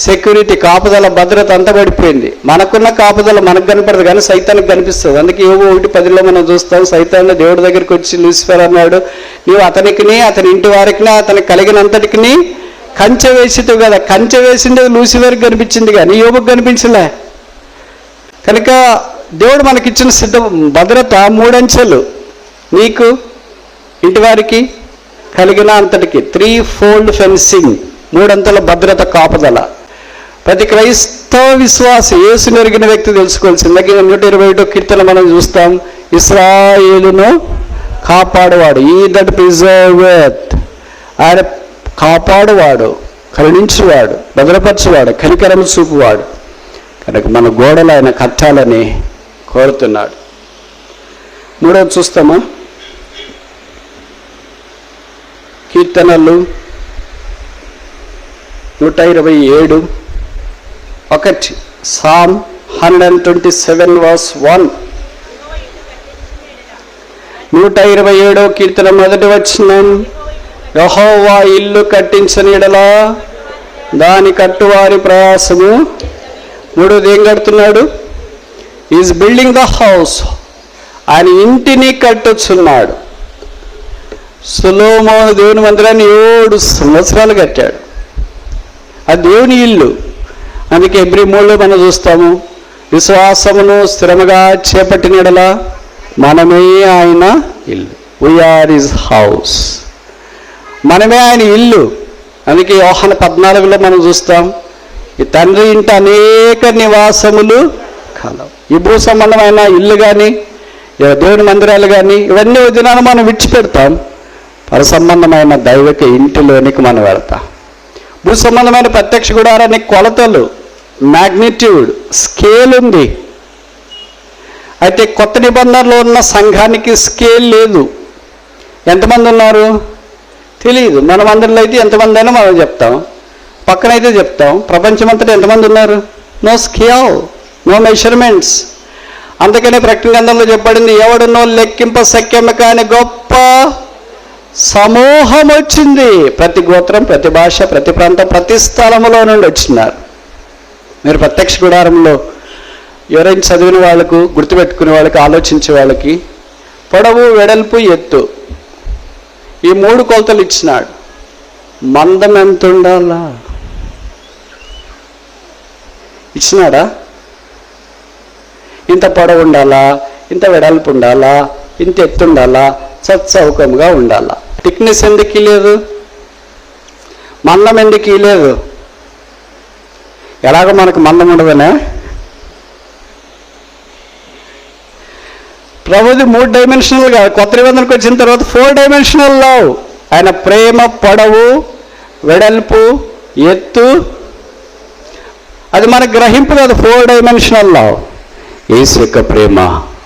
సెక్యూరిటీ, కాపుదల, భద్రత అంతా పడిపోయింది. మనకున్న కాపుదల మనకు కనపడదు, కానీ సైతానికి కనిపిస్తుంది. అందుకే యోబు 1:10 మనం చూస్తాం, సైతాన్ని దేవుడి దగ్గరికి వచ్చి లూసిఫర్ అన్నాడు, నీవు అతనికిని, అతని ఇంటి వారికి, అతనికి కలిగినంతటికి కంచె వేసివు కదా. కంచె వేసింది లూసిఫర్కి కనిపించింది, కానీ యోబుకి కనిపించలే. కనుక దేవుడు మనకిచ్చిన భద్రత 3 అంచెలు. నీకు, ఇంటి వారికి, కలిగిన అంతటికి 3-fold ఫెన్సింగ్, 3 అంతల భద్రత, కాపుదల. ప్రతి క్రైస్తవ విశ్వాసి, యేసుని ఎరిగిన వ్యక్తి తెలుసుకోవాల్సింది. 121 కీర్తన మనం చూస్తాం, ఇశ్రాయేలును కాపాడువాడు. ఈ దట్ ప్రిజర్వెత్, ఆయన కాపాడువాడు, కరుణించువాడు, భద్రపరచువాడు, కనికరం చూపువాడు. కనుక మన గోడలు ఆయన కట్టాలని కోరుతున్నాడు. మూడోది చూస్తామా? కీర్తనలు 127 1. Psalm 127 verse 1. 127వ కీర్తన 1వ వచనం, యెహోవా ఇల్లు కట్టించని యెడల దాని కట్టువారి ప్రయాసము. 3వది ఏం కడుతున్నాడు? ఈజ్ బిల్డింగ్ ద హౌస్, ఆయన ఇంటిని కట్టుచున్నాడు. సొలొమోను దేవుని మందిరాన్ని 7 సంవత్సరాలు కట్టాడు. అది దేవుని ఇల్లు. అందుకే ఎబ్రీ 3లో మనం చూస్తాము, విశ్వాసమును స్థిరముగా చేపట్టిన యెడల మనమే ఆయన ఇల్లు. వీఆర్ హిస్ హౌస్, మనమే ఆయన ఇల్లు. అందుకే యోహాను 14లో మనం చూస్తాం, ఈ తండ్రి ఇంట అనేక నివాసములు కలవు. ఈ భూ సంబంధమైన ఇల్లు కానీ దేవుని మందిరాలు కానీ ఇవన్నీ దినాన్ని మనం విడిచిపెడతాం. పర సంబంధమైన దైవిక ఇంటిలోనికి మనం వెళ్తాం. భూ సంబంధమైన ప్రత్యక్ష గుడారానికి కొలతలు, మ్యాగ్నిట్యూడ్, స్కేల్ ఉంది. అయితే కొత్త నిబంధనలో ఉన్న సంఘానికి స్కేల్ లేదు. ఎంతమంది ఉన్నారు తెలియదు. మన మందిరంలో అయితే ఎంతమంది అయినా మనం చెప్తాం, పక్కనైతే చెప్తాం. ప్రపంచమంతటా ఎంతమంది ఉన్నారు? No scale, no measurements. అందుకనే ప్రకటన గ్రంథంలో చెప్పబడింది, ఎవడునో లెక్కింప శక్యము కాని గొప్ప సమూహం వచ్చింది. ప్రతి గోత్రం, ప్రతి భాష, ప్రతి ప్రాంతం, ప్రతి స్థలములో నుండి వచ్చినారు. మీరు ప్రత్యక్ష గుడారంలో ఎవరైనా చదివిన వాళ్ళకు, గుర్తుపెట్టుకునే వాళ్ళకి, ఆలోచించే వాళ్ళకి పొడవు, వెడల్పు, ఎత్తు ఈ 3 కొలతలు ఇచ్చినాడు. మందం ఎంత ఉండాలా ఇచ్చినాడా? ఇంత పొడవు ఉండాలా, ఇంత వెడల్పు ఉండాలా, ఇంత ఎత్తు ఉండాలా, సత్సౌకముగా ఉండాలా. థిక్నెస్ ఎందుకు లేదు? మందం ఎందుకు లేదు? ఎలాగో మనకు మందం ఉండదనే. ప్రభుది 3 డైమెన్షనల్ కాదు. కొత్త నిబంధనకు వచ్చిన తర్వాత 4 డైమెన్షనల్ లవ్. ఆయన ప్రేమ పొడవు, వెడల్పు, ఎత్తు, అది మనకు గ్రహింపు కాదు. 4 డైమెన్షనల్ లవ్. యేసు యొక్క ప్రేమ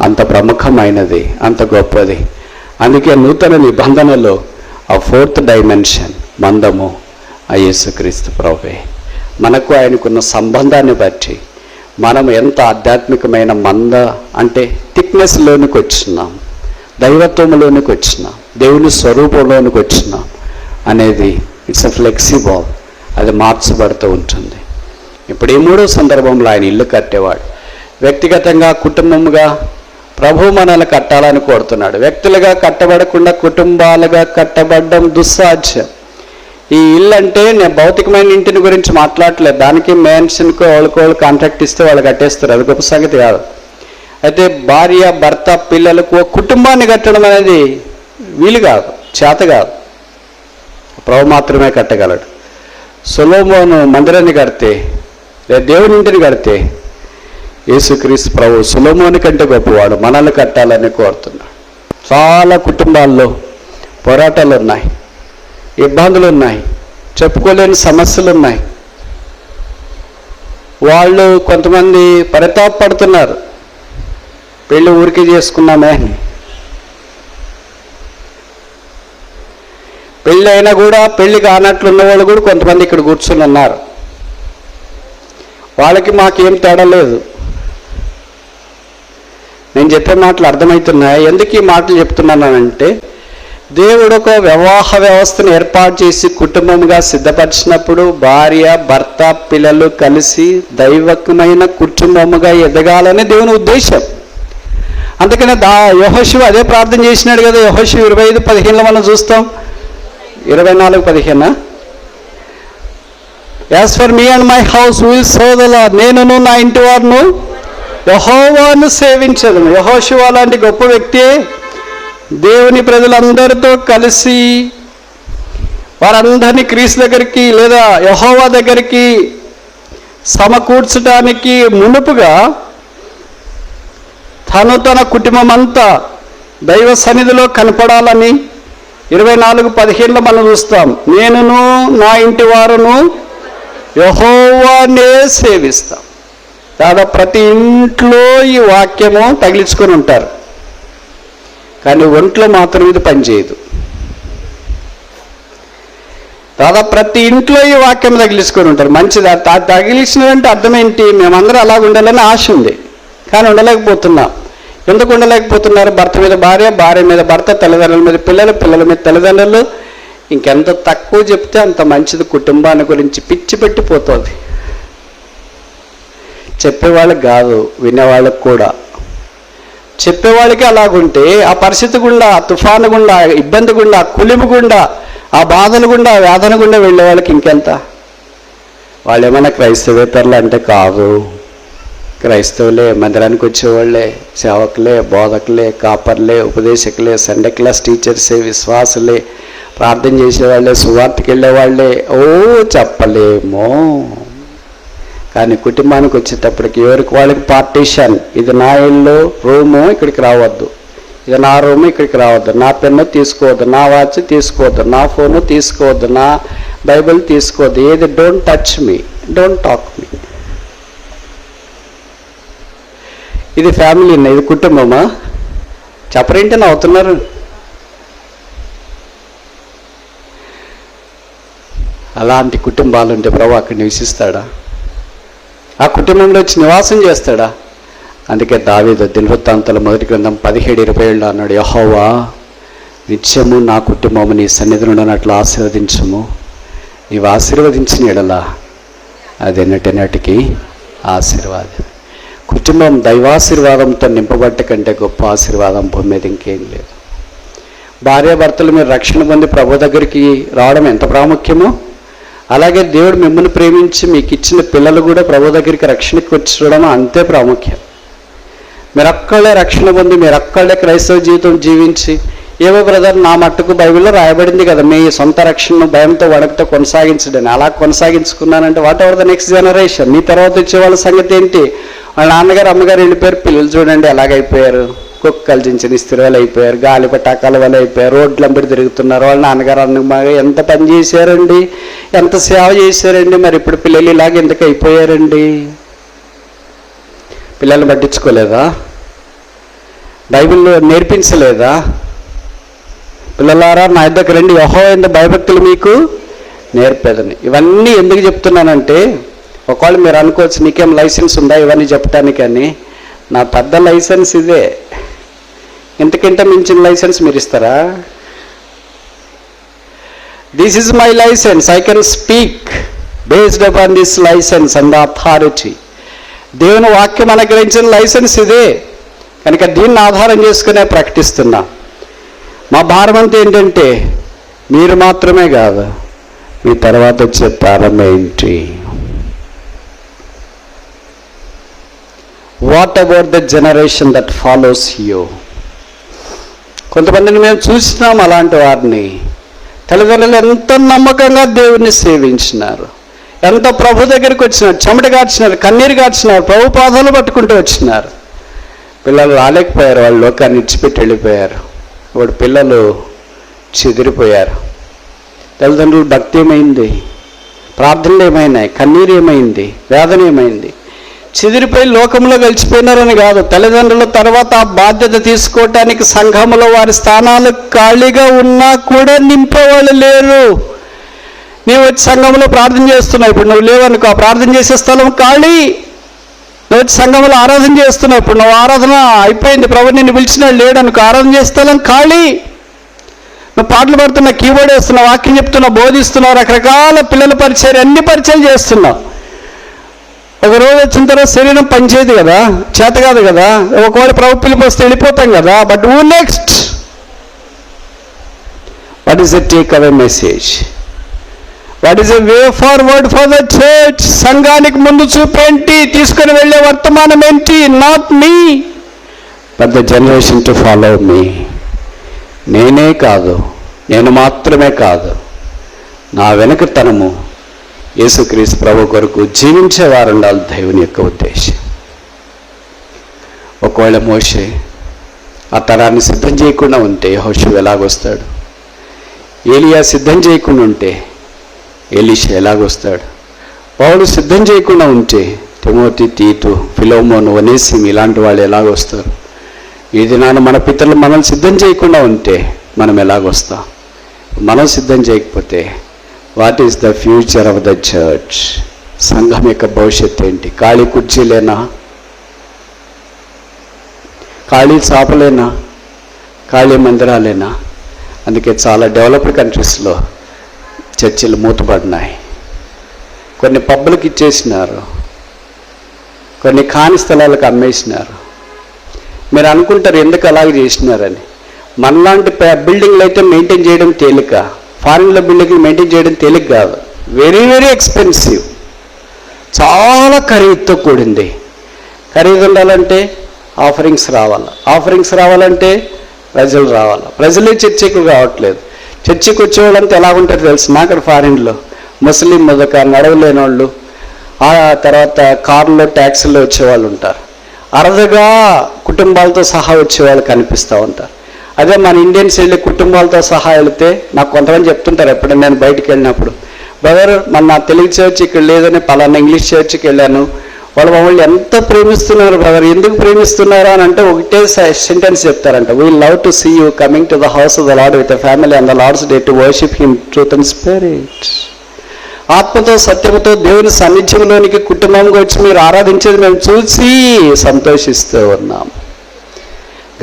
అంత ప్రముఖమైనది, అంత గొప్పది. అందుకే నూతన నిబంధనలో ఆ 4th డైమెన్షన్ మందము ఆ యేసుక్రీస్తు ప్రభువే. మనకు ఆయనకున్న సంబంధాన్ని బట్టి మనం ఎంత ఆధ్యాత్మికమైన మంద అంటే థిక్నెస్లోనికి వచ్చినాం, దైవత్వంలోనికి వచ్చినాం, దేవుని స్వరూపంలోనికి వచ్చినాం అనేది ఇట్స్ అ ఫ్లెక్సిబుల్. అది మార్చబడుతూ ఉంటుంది. ఇప్పుడు ఈ 3వ సందర్భంలో ఆయన ఇల్లు కట్టేవాడు. వ్యక్తిగతంగా, కుటుంబముగా ప్రభు మనల్ని కట్టాలని కోరుతున్నాడు. వ్యక్తులుగా కట్టబడకుండా కుటుంబాలుగా కట్టబడడం దుస్సాధ్యం. ఈ ఇల్లు అంటే నేను భౌతికమైన ఇంటిని గురించి మాట్లాడలేదు. దానికి మ్యాన్షన్కో వాళ్ళకోళ్ళు కాంట్రాక్ట్ ఇస్తే వాళ్ళు కట్టేస్తారు, అది గొప్ప సంగతి కాదు. అయితే భార్య, భర్త, పిల్లలకు కుటుంబాన్ని కట్టడం అనేది వీలు కాదు, చేత కాదు. ప్రభు మాత్రమే కట్టగలడు. సొలొమోను మందిరాన్ని కడితే, లేదా దేవుని ఇంటిని కడితే, యేసుక్రీస్తు ప్రభు సొలొమోను కంటే గొప్పవాడు. మనల్ని కట్టాలని కోరుతున్నాడు. చాలా కుటుంబాల్లో పోరాటాలు ఉన్నాయి, ఇబ్బందులు ఉన్నాయి, చెప్పుకోలేని సమస్యలు ఉన్నాయి. వాళ్ళు కొంతమంది పరితాపడుతున్నారు, పెళ్ళి ఊరికే చేసుకున్నామే అని. పెళ్ళి అయినా కూడా పెళ్ళి కానట్లున్న వాళ్ళు కూడా కొంతమంది ఇక్కడ కూర్చుని ఉన్నారు. వాళ్ళకి మాకేం తేడా లేదు. నేను చెప్పే మాటలు అర్థమవుతున్నాయి. ఎందుకు ఈ మాటలు చెప్తున్నానంటే, దేవుడు ఒక వివాహ వ్యవస్థను ఏర్పాటు చేసి కుటుంబంగా సిద్ధపరిచినప్పుడు భార్య, భర్త, పిల్లలు కలిసి దైవకమైన కుటుంబముగా ఎదగాలని దేవుని ఉద్దేశం. అందుకనే యెహోషువ అదే ప్రార్థన చేసినాడు కదా. యెహోషువ 25:15 మనం చూస్తాం. 24:15 as for me and my house will serve the lord. నేనును నా ఇంటి వారును యెహోవాను సేవించదము. యెహోషువ లాంటి గొప్ప వ్యక్తి దేవుని ప్రజలందరితో కలిసి వారందరినీ క్రీస్తు దగ్గరికి లేదా యెహోవా దగ్గరికి సమకూర్చడానికి మునుపుగా తన కుటుంబం అంతా దైవ సన్నిధిలో కనపడాలని 24:15 మనం చూస్తాం. నేనును నా ఇంటి వారును యెహోవానే సేవిస్తాం. దాదాపు ప్రతి ఇంట్లో ఈ వాక్యము తగిలించుకొని ఉంటారు, కానీ ఒంట్లో మాత్రం ఇది పనిచేయదు. దాదాపు ప్రతి ఇంట్లో ఈ వాక్యం తగిలించుకొని ఉంటారు. మంచిది. తగిలించినదంటే అర్థం ఏంటి? మేమందరం అలాగ ఉండాలని ఆశ ఉంది, కానీ ఉండలేకపోతున్నాం. ఎందుకు ఉండలేకపోతున్నారు? భర్త మీద భార్య, భార్య మీద భర్త, తల్లిదండ్రుల మీద పిల్లలు, పిల్లల మీద తల్లిదండ్రులు. ఇంకెంత తక్కువ చెప్తే అంత మంచిది. కుటుంబాన్ని గురించి పిచ్చి పెట్టిపోతుంది. చెప్పేవాళ్ళకి కాదు, వినేవాళ్ళకి కూడా. చెప్పేవాళ్ళకి అలాగుంటే ఆ పరిస్థితి గుండా, ఆ తుఫాను గుండా, ఇబ్బంది గుండా, కులిమి గుండా, ఆ బాధల గుండా, వేదన గుండా వెళ్ళే వాళ్ళకి ఇంకెంత. వాళ్ళు ఏమైనా క్రైస్తవేతరులు అంటే కాదు, క్రైస్తవులే, మందిరానికి వచ్చేవాళ్ళే, సేవకులే, బోధకులే, కాపర్లే, ఉపదేశకులే, సండే క్లాస్ టీచర్సే, విశ్వాసులే, ప్రార్థన చేసేవాళ్ళే, సువార్తకి వెళ్ళేవాళ్ళే. చెప్పలేమో. కానీ కుటుంబానికి వచ్చేటప్పటికి ఎవరికి వాళ్ళకి పార్టీషన్. ఇది నా ఇల్లు, రూము, ఇక్కడికి రావద్దు. ఇది నా రూము, ఇక్కడికి రావద్దు. నా పెన్ను తీసుకోవద్దు, నా వాచ్ తీసుకోవద్దు, నా ఫోను తీసుకోవద్దు, నా బైబిల్ తీసుకోవద్దు. ఏది don't touch me, don't talk me. ఇది ఫ్యామిలీనా? ఇది కుటుంబమా? చెప్పరేంటని అవుతున్నారు. అలాంటి కుటుంబాలు ఉంటే ప్రభు అక్కడ నివసిస్తాడా? ఆ కుటుంబంలో వచ్చి నివాసం చేస్తాడా? అందుకే దావీదు దినవృత్తాంతాల 1 గ్రంథం 17:27 అన్నాడు, యెహోవా నిత్యము నా కుటుంబము నీ సన్నిధిలో ఉన్నట్లు ఆశీర్వదించము. నీవు ఆశీర్వదించిన ఎడలా అదెన్నటికి ఆశీర్వాదం. కుటుంబం దైవాశీర్వాదంతో నింపబట్ట కంటే గొప్ప ఆశీర్వాదం భూమి మీద ఇంకేం లేదు. భార్యాభర్తలు మీరు రక్షణ పొంది ప్రభు దగ్గరికి రావడం ఎంత ప్రాముఖ్యమో, అలాగే దేవుడు మిమ్మల్ని ప్రేమించి మీకు ఇచ్చిన పిల్లలు కూడా ప్రభు దగ్గరికి రక్షణకి వచ్చి అంతే ప్రాముఖ్యం. మీరొక్కళ్ళే రక్షణ పొంది మీరొక్కళ్ళే క్రైస్తవ జీవితం జీవించి, ఏవో బ్రదర్ నా మట్టుకు బైబిల్లో రాయబడింది కదా మీ సొంత రక్షణను భయంతో వడకతో కొనసాగించడని, అలా కొనసాగించుకున్నానంటే whatever the next generation? మీ తర్వాత వచ్చే వాళ్ళ సంగతి ఏంటి? వాళ్ళ నాన్నగారు అమ్మగారు వెళ్ళిపోయారు, పిల్లలు చూడండి ఎలాగైపోయారు, కుక్కలు చించిన స్థిరాలు అయిపోయారు, గాలి పటాకాల వల్ల అయిపోయారు, రోడ్లంబడి తిరుగుతున్నారు. వాళ్ళ నాన్నగారు అన్నమాగా ఎంత పని చేశారండి, ఎంత సేవ చేశారండి. మరి ఇప్పుడు పిల్లలు ఇలాగ ఎందుకు అయిపోయారండి? పిల్లల్ని పట్టించుకోలేదా? బైబిల్లో నేర్పించలేదా? పిల్లలారా నా దగ్గర రండి, యెహోవా యందు భయభక్తులు మీకు నేర్పేదని. ఇవన్నీ ఎందుకు చెప్తున్నానంటే, ఒకవేళ మీరు అనుకోవచ్చు నీకేం లైసెన్స్ ఉందా ఇవన్నీ చెప్పడానికి అని. నా పెద్ద లైసెన్స్ ఇదే. ఇంతకంటే మించిన లైసెన్స్ మీరు ఇస్తారా? This is my licence. I can speak based upon this licence and authority. దేవుని వాక్యం అనుగ్రహించిన లైసెన్స్ ఇదే కనుక దీన్ని ఆధారం చేసుకునే ప్రకటిస్తున్నా. మా భారం అంతా ఏంటంటే మీరు మాత్రమే కాదు, మీ తర్వాత వచ్చే ప్రారంభం ఏంటి? What about the generation that follows you? కొంతమందిని మేము చూసినాం అలాంటి వారిని. తల్లిదండ్రులు ఎంత నమ్మకంగా దేవుణ్ణి సేవించినారు, ఎంత ప్రభు దగ్గరికి వచ్చినారు, చెమట కార్చినారు, కన్నీరు కార్చినారు, ప్రభు పాదాలు పట్టుకుంటూ వచ్చినారు. పిల్లలు రాలేకపోయారు, వాళ్ళు లోకాన్ని ఇచ్చిపెట్టి వెళ్ళిపోయారు. ఇప్పుడు పిల్లలు చెదిరిపోయారు. తల్లిదండ్రులు భక్తి ఏమైంది, ప్రార్థనలు ఏమైనాయి, కన్నీరు ఏమైంది, వేదన ఏమైంది? చెదిరిపోయి లోకంలో గెలిచిపోయినారని కాదు, తల్లిదండ్రుల తర్వాత ఆ బాధ్యత తీసుకోవటానికి సంఘంలో వారి స్థానాలు ఖాళీగా ఉన్నా కూడా నింపేవాళ్ళు లేరు. నీవు వచ్చి సంఘంలో ప్రార్థన చేస్తున్నావు, ఇప్పుడు నువ్వు లేవనుకో, ఆ ప్రార్థన చేసే స్థలం ఖాళీ. నువ్వు వచ్చి సంఘంలో ఆరాధన చేస్తున్నావు, ఇప్పుడు నువ్వు ఆరాధన అయిపోయింది, ప్రభు నిన్ను పిలిచినాడు లేడనుకో, ఆరాధన చేసే స్థలం ఖాళీ. నువ్వు పాటలు పాడుతున్నావు, కీబోర్డ్ వేస్తున్నావు, వాక్యం చెప్తున్నావు, బోధిస్తున్నావు, రకరకాల పిల్లల పరిచయం, అన్ని పరిచయాలు చేస్తున్నావు. ఒక రోజు వచ్చిన తర్వాత శరీరం పనిచేయదు కదా, చేత కాదు కదా. ఒకవేళ ప్రభు పిలుపు వస్తే వెళ్ళిపోతాం కదా. But who next? What is the take away message? What is a way forward for the church? సంఘానికి ముందు చూపేంటి, తీసుకుని వెళ్ళే వర్తమానం ఏంటి? Not me but the generation to follow me. నేనే కాదు, నేను మాత్రమే కాదు, నా వెనుకతనము యేసుక్రీస్తు ప్రభు కొరకు జీవించేవారు ఉండాలి దేవుని యొక్క ఉద్దేశం. ఒకవేళ మోషే ఆ తరాన్ని సిద్ధం చేయకుండా ఉంటే యెహోషువ ఎలాగొస్తాడు? ఏలియా సిద్ధం చేయకుండా ఉంటే ఎలీషా ఎలాగొస్తాడు? పౌలు సిద్ధం చేయకుండా ఉంటే తిమోతి, తీతు, ఫిలోమోను, ఒనేసిము ఇలాంటి వాళ్ళు ఎలాగొస్తారు? ఈ దినాన మన పితరులు మనల్ని సిద్ధం చేయకుండా ఉంటే మనం ఎలాగొస్తాం? మనం సిద్ధం చేయకపోతే what is the future of the church? సంఘం యొక్క భవిష్యత్తు ఏంటి? ఖాళీ కుర్చీలేనా? ఖాళీ చాపలేనా? ఖాళీ మందిరాలేనా? అందుకే చాలా డెవలప్డ్ కంట్రీస్లో చర్చిలు మూతపడినాయి. కొన్ని పబ్బులకు ఇచ్చేసినారు, కొన్ని ఖాళీ స్థలాలకు అమ్మేసినారు. మీరు అనుకుంటారు ఎందుకు అలాగే చేసినారని. మనలాంటి బిల్డింగ్లు అయితే మెయింటైన్ చేయడం తేలిక, ఫారిన్లో బిల్డింగ్లు మెయింటైన్ చేయడం తేలిక కాదు. వెరీ వెరీ ఎక్స్పెన్సివ్, చాలా ఖరీదుతో కూడింది. ఖరీదు ఉండాలంటే ఆఫరింగ్స్ రావాలి, ఆఫరింగ్స్ రావాలంటే ప్రజలు రావాలి. ప్రజలే చర్చికి రావట్లేదు. చర్చికి వచ్చేవాళ్ళంతా ఎలా ఉంటారు తెలిసిన అక్కడ ఫారిన్లో? ముస్లిం మొదక నడవలేని వాళ్ళు, ఆ తర్వాత కారులో ట్యాక్సీలో వచ్చేవాళ్ళు ఉంటారు. అరుదుగా కుటుంబాలతో సహా వచ్చేవాళ్ళు కనిపిస్తూ ఉంటారు. అదే మన ఇండియన్స్ వెళ్ళి కుటుంబాలతో సహా వెళితే నాకు కొంతమంది చెప్తుంటారు ఎప్పుడైనా నేను బయటికి వెళ్ళినప్పుడు, బ్రదర్ మన తెలుగు చర్చ్ ఇక్కడ లేదని పలానా ఇంగ్లీష్ చర్చ్కి వెళ్ళాను, వాళ్ళు మమ్మల్ని ఎంత ప్రేమిస్తున్నారు బ్రదర్, ఎందుకు ప్రేమిస్తున్నారు అని అంటే ఒకటే సెంటెన్స్ చెప్తారంట, we love to see you coming to the house of the Lord with the family on the Lord's day to worship him truth and spirit. ఆత్మతో సత్యముతో దేవుని సాన్నిధ్యంలోనికి కుటుంబంగా వచ్చి మీరు ఆరాధించేది మేము చూసి సంతోషిస్తూ ఉన్నాం.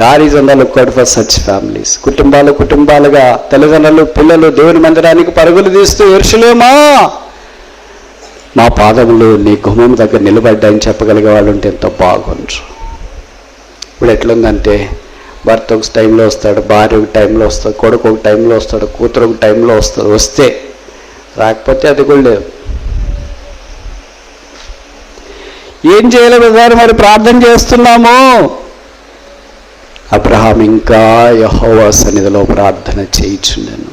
God is on the lookout for such families. కుటుంబాలుగా తల్లిదండ్రులు పిల్లలు దేవుని మందిరానికి పరుగులు తీస్తూ యెరూషలేమా మా పాదములు నీ గుమ్మం దగ్గర నిలబడ్డాయని చెప్పగలిగే వాళ్ళు ఉంటే ఎంతో బాగుండ్రు. ఇప్పుడు ఎట్లుందంటే భర్త ఒక టైంలో వస్తాడు, భార్య ఒక టైంలో వస్తాడు, కొడుకు ఒక టైంలో వస్తాడు, కూతురు ఒక టైంలో వస్తాడు. వస్తే రాకపోతే అది కూడా లేదు. ఏం చేయలేదు బ్రదర్, మరి ప్రార్థన చేస్తున్నాము. అబ్రహాం ఇంకా యెహోవా సన్నిధిలో ప్రార్థన చేయించున్నాను.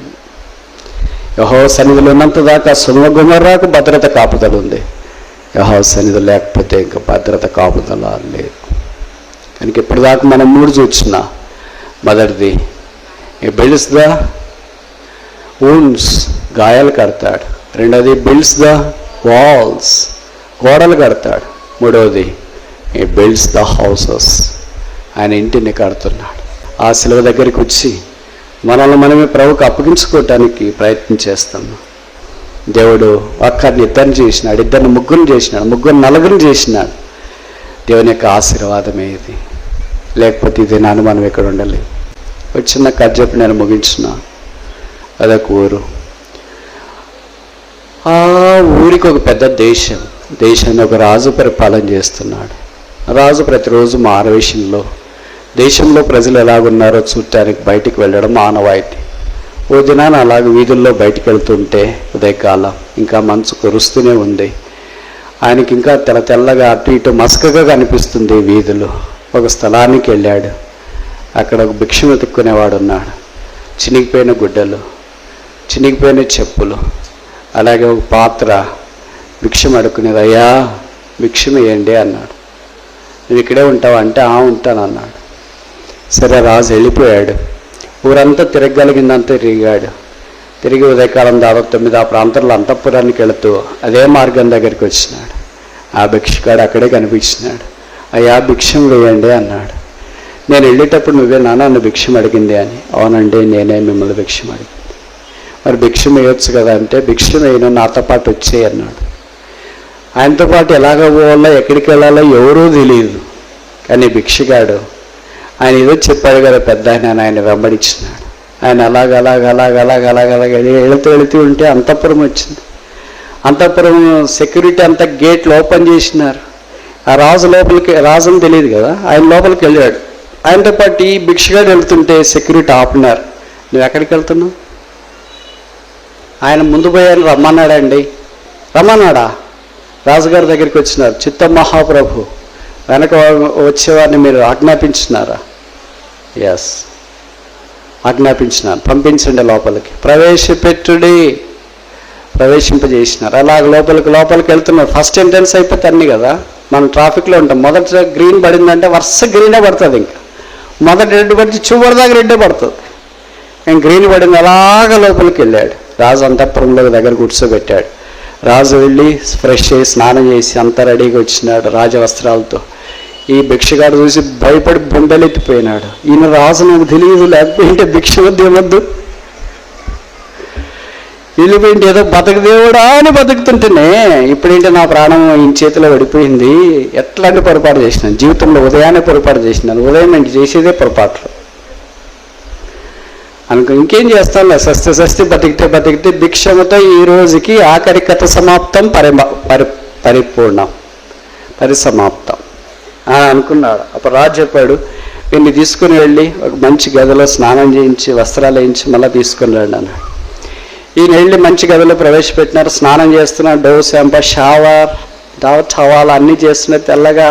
యెహోవా సన్నిధిలో ఉన్నంత దాకా సొదొమ గొమొర్రాకు భద్రత కాపుదల ఉంది. యెహోవా సన్నిధి లేకపోతే ఇంకా భద్రత కాపుదల లేదు. కనుక ఇప్పటిదాకా మనం 3 చూస్తున్నా. మొదటిది బిల్డ్స్ ద వూండ్స్, గాయాలు కడతాడు. రెండవది బిల్డ్స్ ద వాల్స్, గోడలు కడతాడు. మూడవది బిల్డ్స్ ద హౌసెస్, ఆయన ఇంటిని కడుతున్నాడు. ఆ శిలువ దగ్గరికి వచ్చి మనల్ని మనమే ప్రభువుకు అప్పగించుకోవటానికి ప్రయత్నం చేస్తున్నాం. దేవుడు ఒక్కరిని ఇద్దరిని చేసినాడు, ఇద్దరిని ముగ్గురిని చేసినాడు, ముగ్గురు నలుగురిని చేసినాడు. దేవుని యొక్క ఆశీర్వాదమే ఇది. లేకపోతే ఇది నాన్న మనం ఇక్కడ ఉండలేము. ఒక చిన్న కథ చెప్పి నేను ముగించిన. అదొక ఊరు. ఆ ఊరికి ఒక పెద్ద దేశాన్ని ఒక రాజు పరిపాలన చేస్తున్నాడు. రాజు ప్రతిరోజు మారవేషంలో దేశంలో ప్రజలు ఎలాగున్నారో చూడటానికి బయటికి వెళ్ళడం ఆనవాయితీ. ఓ దినాన అలాగ వీధుల్లో బయటికి వెళ్తుంటే ఉదయకాలం ఇంకా మంచు కురుస్తూనే ఉంది. ఆయనకి ఇంకా తెల్లగా అటు ఇటు మసకగా కనిపిస్తుంది వీధులు. ఒక స్థలానికి వెళ్ళాడు. అక్కడ ఒక భిక్షం వెతుక్కునేవాడు ఉన్నాడు. చినిగిపోయిన గుడ్డలు, చినిగిపోయిన చెప్పులు, అలాగే ఒక పాత్ర. భిక్షం అడుక్కునేది. అయ్యా భిక్షం వేయండి అన్నాడు. నువ్వు ఇక్కడే ఉంటావా అంటే ఉంటాను అన్నాడు. సరే రాజు వెళ్ళిపోయాడు. ఊరంతా తిరగగలిగిందంతా తిరిగాడు. తిరిగి ఉదయకాలం దాదాపు 9 ఆ ప్రాంతంలో అంతఃపురానికి వెళుతూ అదే మార్గం దగ్గరికి వచ్చినాడు. ఆ భిక్షగాడు అక్కడే కనిపించినాడు. అయ్యా భిక్షం వేయండి అన్నాడు. నేను వెళ్ళేటప్పుడు నువ్వే నన్ను భిక్షం అడిగింది అని. అవునండి నేనే మిమ్మల్ని భిక్షం అడిగింది. మరి భిక్షం వేయొచ్చు కదా అంటే భిక్షం వేయను నాతో పాటు వచ్చేయి అన్నాడు. ఆయనతో పాటు ఎలాగ పోవాలో ఎక్కడికి వెళ్ళాలో ఎవరూ తెలియదు. కానీ భిక్షగాడు ఆయన ఏదో చెప్పాడు కదా పెద్ద ఆయన వెంబడించినాడు. ఆయన అలాగ వెళుతూ ఉంటే అంతఃపురం వచ్చింది. అంతఃపురం సెక్యూరిటీ అంతా గేట్లు ఓపెన్ చేసినారు. ఆ రాజు రాజుని తెలియదు కదా, ఆయన లోపలికి వెళ్ళాడు. ఆయనతో పాటు ఈ భిక్షగాడు వెళ్తుంటే సెక్యూరిటీ ఆపినారు. నువ్వు ఎక్కడికి వెళ్తున్నావు? ఆయన ముందు పోయాను రమ్మన్నాడండి. రమ్మన్నాడా? రాజుగారి దగ్గరికి వచ్చినారు. చిత్త మహాప్రభు వెనక వచ్చేవారిని మీరు ఆజ్ఞాపించినారా? ఎస్ ఆజ్ఞాపించినాను. పంపించండి లోపలికి. ప్రవేశింపజేసినారు. అలాగ లోపలికి వెళ్తున్నారు. ఫస్ట్ ఎంట్రన్స్ అయిపోతే అన్నీ కదా, మనం ట్రాఫిక్లో ఉంటాం. మొదట గ్రీన్ పడిందంటే వరుస గ్రీనే పడుతుంది. ఇంకా మొదటి రెడ్ పడితే చివరి దాకా రెడ్డే పడుతుంది. నేను గ్రీన్ పడింది అలాగా లోపలికి వెళ్ళాడు. రాజు అంతఃపురంలో దగ్గర కూర్చోబెట్టాడు. రాజు వెళ్ళి ఫ్రెష్ అయ్యి స్నానం చేసి అంతా రెడీగా వచ్చినాడు రాజవస్త్రాలతో. ఈ భిక్షగాడు చూసి భయపడి బొండలెత్తిపోయినాడు. ఈయన రాజు నాకు తెలియదు, లేకపోతే భిక్ష వద్దు ఏమొద్దు, వెళ్ళిపోయింది ఏదో బతకదేవుడా అని బతుకుతుంటేనే ఇప్పుడేంటి నా ప్రాణం ఈయన చేతిలో పడిపోయింది. ఎట్లాంటి పొరపాటు చేసినాను జీవితంలో, ఉదయాన్నే పొరపాటు చేసినాను. ఉదయం నేను చేసేదే పొరపాట్లు అనుకో. ఇంకేం చేస్తానులే, సస్తే బతికితే భిక్షమతో ఈ రోజుకి ఆఖరి కథ సమాప్తం, పరిపూర్ణం, పరిసమాప్తం అని అనుకున్నాడు. అప్పుడు రాజు చెప్పాడు, వీడిని తీసుకుని వెళ్ళి ఒక మంచి గదిలో స్నానం చేయించి వస్త్రాలు వేయించి మళ్ళీ తీసుకుని రండి అన్నాడు. ఈయన వెళ్ళి మంచి గదిలో ప్రవేశపెట్టినారు. స్నానం చేస్తున్నారు. డవ్ షాంపూ షవర్ టవాల్ అన్నీ చేస్తున్నారు. తెల్లగా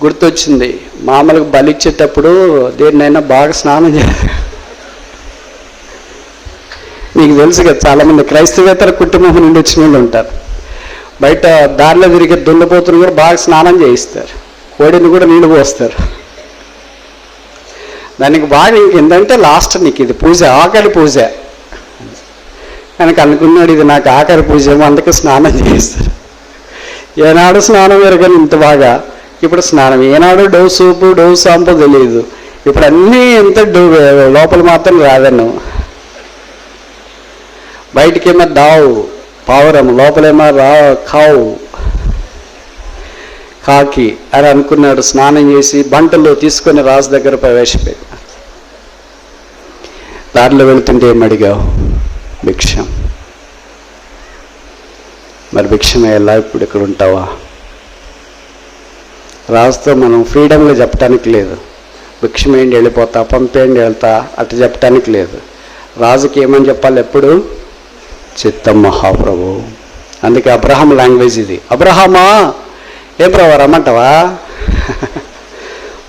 గుర్తొచ్చింది, మామూలుగా బలిచ్చేటప్పుడు దేన్నైనా బాగా స్నానం చేయాలి. మీకు తెలుసు కదా, చాలామంది క్రైస్తవేతర కుటుంబం నుండి వచ్చిన వాళ్ళు ఉంటారు. బయట దారిలో తిరిగి దున్నపోతుని కూడా బాగా స్నానం చేయిస్తారు, కోడిని కూడా నీళ్ళు పోస్తారు. దానికి బాగా ఇంకేంటంటే లాస్ట్ నీకు ఇది పూజ, ఆకలి పూజ కనుక అనుకున్నాడు, ఇది నాకు ఆఖరి పూజ ఏమో, అందుకే స్నానం చేయిస్తారు. ఏనాడు స్నానం ఎరగని ఇంత బాగా, ఇప్పుడు స్నానం. ఏనాడు డవ్ సూపు డవ్ షాంపూ తెలియదు, ఇప్పుడు అన్నీ ఎంత లోపల మాత్రం రాదను. బయటికేమో డావ్ పావురం, లోపలేమో కావు కాకి అని అనుకున్నాడు. స్నానం చేసి బంటలు తీసుకొని రాజు దగ్గర ప్రవేశపెట్టినాడు. దారిలో వెళుతుంటే ఏమడిగావు? భిక్షం. మరి భిక్షం ఎలా ఇప్పుడు ఇక్కడ ఉంటావా? రాజుతో మనం ఫ్రీడంగా చెప్పడానికి లేదు. భిక్షం ఏంటి వెళ్ళిపోతా, పంపేయండి వెళ్తా అటు చెప్పడానికి లేదు. రాజుకి ఏమని చెప్పాలి ఎప్పుడు? చిత్తం మహాప్రభు. అందుకే అబ్రహాం లాంగ్వేజ్ ఇది. అబ్రహామా, ఏం ప్రభు రమ్మంటావా?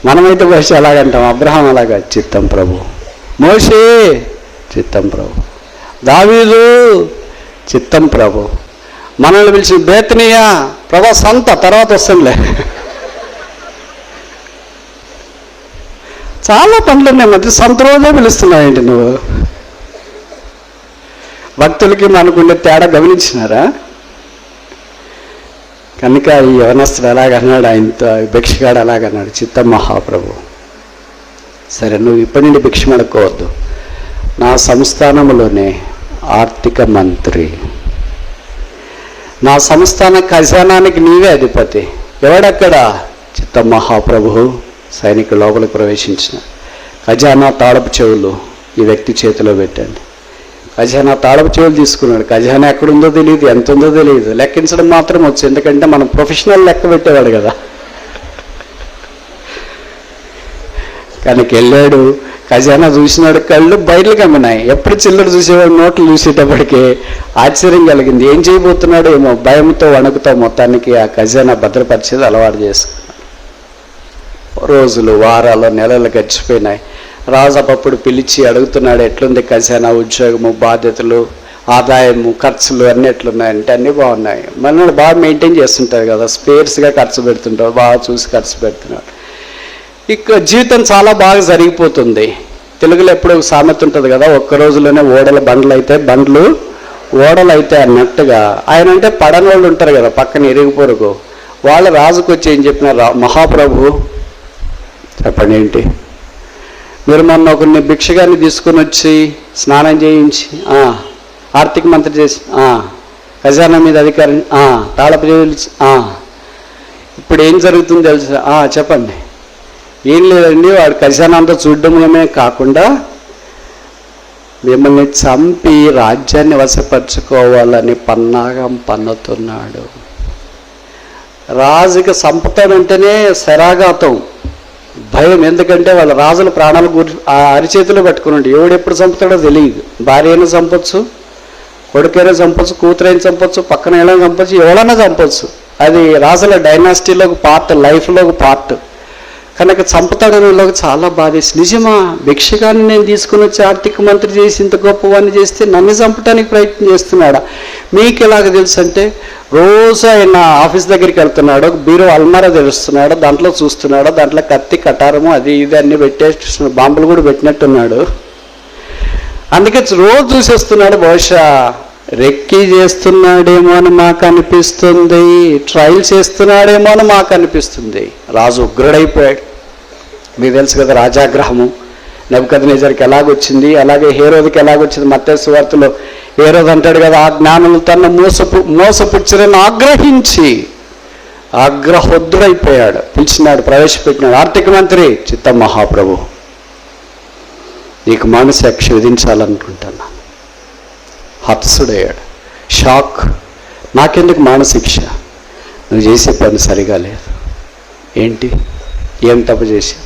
మనమైతే బహుశా అలాగంటాం, అబ్రహాం అలాగా చిత్తం ప్రభు. మోషే చిత్తం ప్రభు. దావీదు చిత్తం ప్రభు. మనల్ని పిలిచిన బేతనీయ ప్రభా సంత తర్వాత వస్తుందిలే. చాలా పనులు ఉన్నాయి, మధ్య సంత రోజే పిలుస్తున్నావేంటి నువ్వు? భక్తులకి మనకుండే తేడా గమనించినారా? కనుక ఈ యవనస్తుడు అలాగన్నాడు, ఆయనతో భిక్షగాడు అలాగన్నాడు, చిత్తం మహాప్రభు. సరే, నువ్వు ఇప్పటి నుండి భిక్షం అడుక్కోవద్దు, నా సంస్థానంలోనే ఆర్థిక మంత్రి, నా సంస్థాన ఖజానానికి నీవే అధిపతి. ఎవడక్కడ? చిత్తం మహాప్రభు. సైనికులు లోపలికి ప్రవేశించిన ఖజానా తాళపు చెవులు ఈ వ్యక్తి చేతిలో పెట్టండి. ఖజానా తాళపు చెవులు తీసుకున్నాడు. ఖజానా ఎక్కడుందో తెలియదు, ఎంత ఉందో తెలియదు, లెక్కించడం మాత్రం వచ్చు, ఎందుకంటే మనం ప్రొఫెషనల్ లెక్క పెట్టేవాడు కదా. కనుక వెళ్ళాడు, ఖజానా చూసినాడు, కళ్ళు బయటకు కమ్మినాయి. ఎప్పుడు చిల్లర చూసేవాడు నోట్లు చూసేటప్పటికే ఆశ్చర్యం కలిగింది. ఏం చేయబోతున్నాడు ఏమో, భయంతో వణుకుతో మొత్తానికి ఆ ఖజానా భద్రపరిచేది అలవాటు చేసుకున్నాడు. రోజులు, వారాలు, నెలలు గడిచిపోయినాయి. రాజు అప్పుడు పిలిచి అడుగుతున్నాడు, ఎట్లుంది ఖజానా, ఉద్యోగము, బాధ్యతలు, ఆదాయము, ఖర్చులు అన్నీ ఎట్లున్నాయంటే అన్నీ బాగున్నాయి. మన బాగా మెయింటైన్ చేస్తుంటారు కదా, స్పేర్స్గా ఖర్చు పెడుతుంటారు, బాగా చూసి ఖర్చు పెడుతున్నాడు. ఇక జీవితం చాలా బాగా జరిగిపోతుంది. తెలుగులో ఎప్పుడు ఒక సామెత ఉంటుంది కదా, ఒక్క రోజులోనే బండ్లు ఓడలు అయితే అన్నట్టుగా. ఆయన అంటే పడని వాళ్ళు ఉంటారు కదా పక్కన ఇరుగు పొరుగు, వాళ్ళ రాజుకు వచ్చి ఏం చెప్పినారు? మహాప్రభు చెప్పండి ఏంటి? మీరు మొన్న ఒకరిని భిక్షగాన్ని తీసుకుని వచ్చి స్నానం చేయించి ఆర్థిక మంత్రి చేసి ఖజానా మీద అధికారం తాళపు చేయించి ఇప్పుడు ఏం జరుగుతుందో తెలుసా? చెప్పండి. ఏం లేదండి, వాడు ఖజానా అంతా చూడడమే కాకుండా మిమ్మల్ని చంపి రాజ్యాన్ని వశపరుచుకోవాలని పన్నాగం పన్నుతున్నాడు. రాజుకి చంపుతానంటేనే శరాఘాతం, భయం. ఎందుకంటే వాళ్ళ రాజుల ప్రాణాలు అరిచేతిలో పెట్టుకున్నాడు. ఎవడెప్పుడు చంపుతాడో తెలియదు. భార్యను చంపొచ్చు, కొడుకైనా చంపొచ్చు, కూతురైనా చంపొచ్చు, పక్కన ఏమైనా చంపొచ్చు, ఎవరైనా చంపొచ్చు. అది రాజుల డైనాసిటీలో ఒక పార్ట్, లైఫ్లో ఒక పార్ట్. కనుక చంపుతాడని వాళ్ళకి చాలా బాధేసి, నిజమా భిక్షగాన్ని నేను తీసుకుని వచ్చి ఆర్థిక మంత్రి చేసి ఇంత గొప్పవాడిని చేస్తే నన్ను చంపడానికి ప్రయత్నం చేస్తున్నాడా? మీకు ఎలాగ తెలుసు అంటే, రోజు ఆయన ఆఫీస్ దగ్గరికి వెళ్తున్నాడు, బీరో అల్మారా తెరుస్తున్నాడు, దాంట్లో చూస్తున్నాడు, దాంట్లో కత్తి కటారము అది ఇది అన్నీ పెట్టేస్తున్నాడు, బాంబులు కూడా పెట్టినట్టున్నాడు. అందుకే రోజు చూసేస్తున్నాడు. బహుశా రెక్కి చేస్తున్నాడేమో అని మాకు అనిపిస్తుంది, ట్రయల్ చేస్తున్నాడేమో అని మాకు అనిపిస్తుంది. రాజు ఉగ్రుడైపోయాడు. మీకు తెలుసు కదా రాజాగ్రహము నెబుకద్నెజర్కి ఎలాగొచ్చింది, అలాగే హేరోదుకి ఎలాగొచ్చింది. మత్తయి సువార్తలో హేరోదు అంటాడు కదా, ఆ జ్ఞానులు తన మోసపుచ్చరని ఆగ్రహించి ఆగ్రహోద్రుడైపోయాడు. పిలిచినాడు, ప్రవేశపెట్టినాడు. ఆర్థిక మంత్రి, చిత్తం మహాప్రభు, నీకు మానశిక్ష విధించాలనుకుంటున్నాను. హతసుడయ్యాడు. షాక్. నాకెందుకు మానశిక్ష? నువ్వు చేసే పని సరిగా లేదు. ఏంటి? ఏం తప్పు చేశా?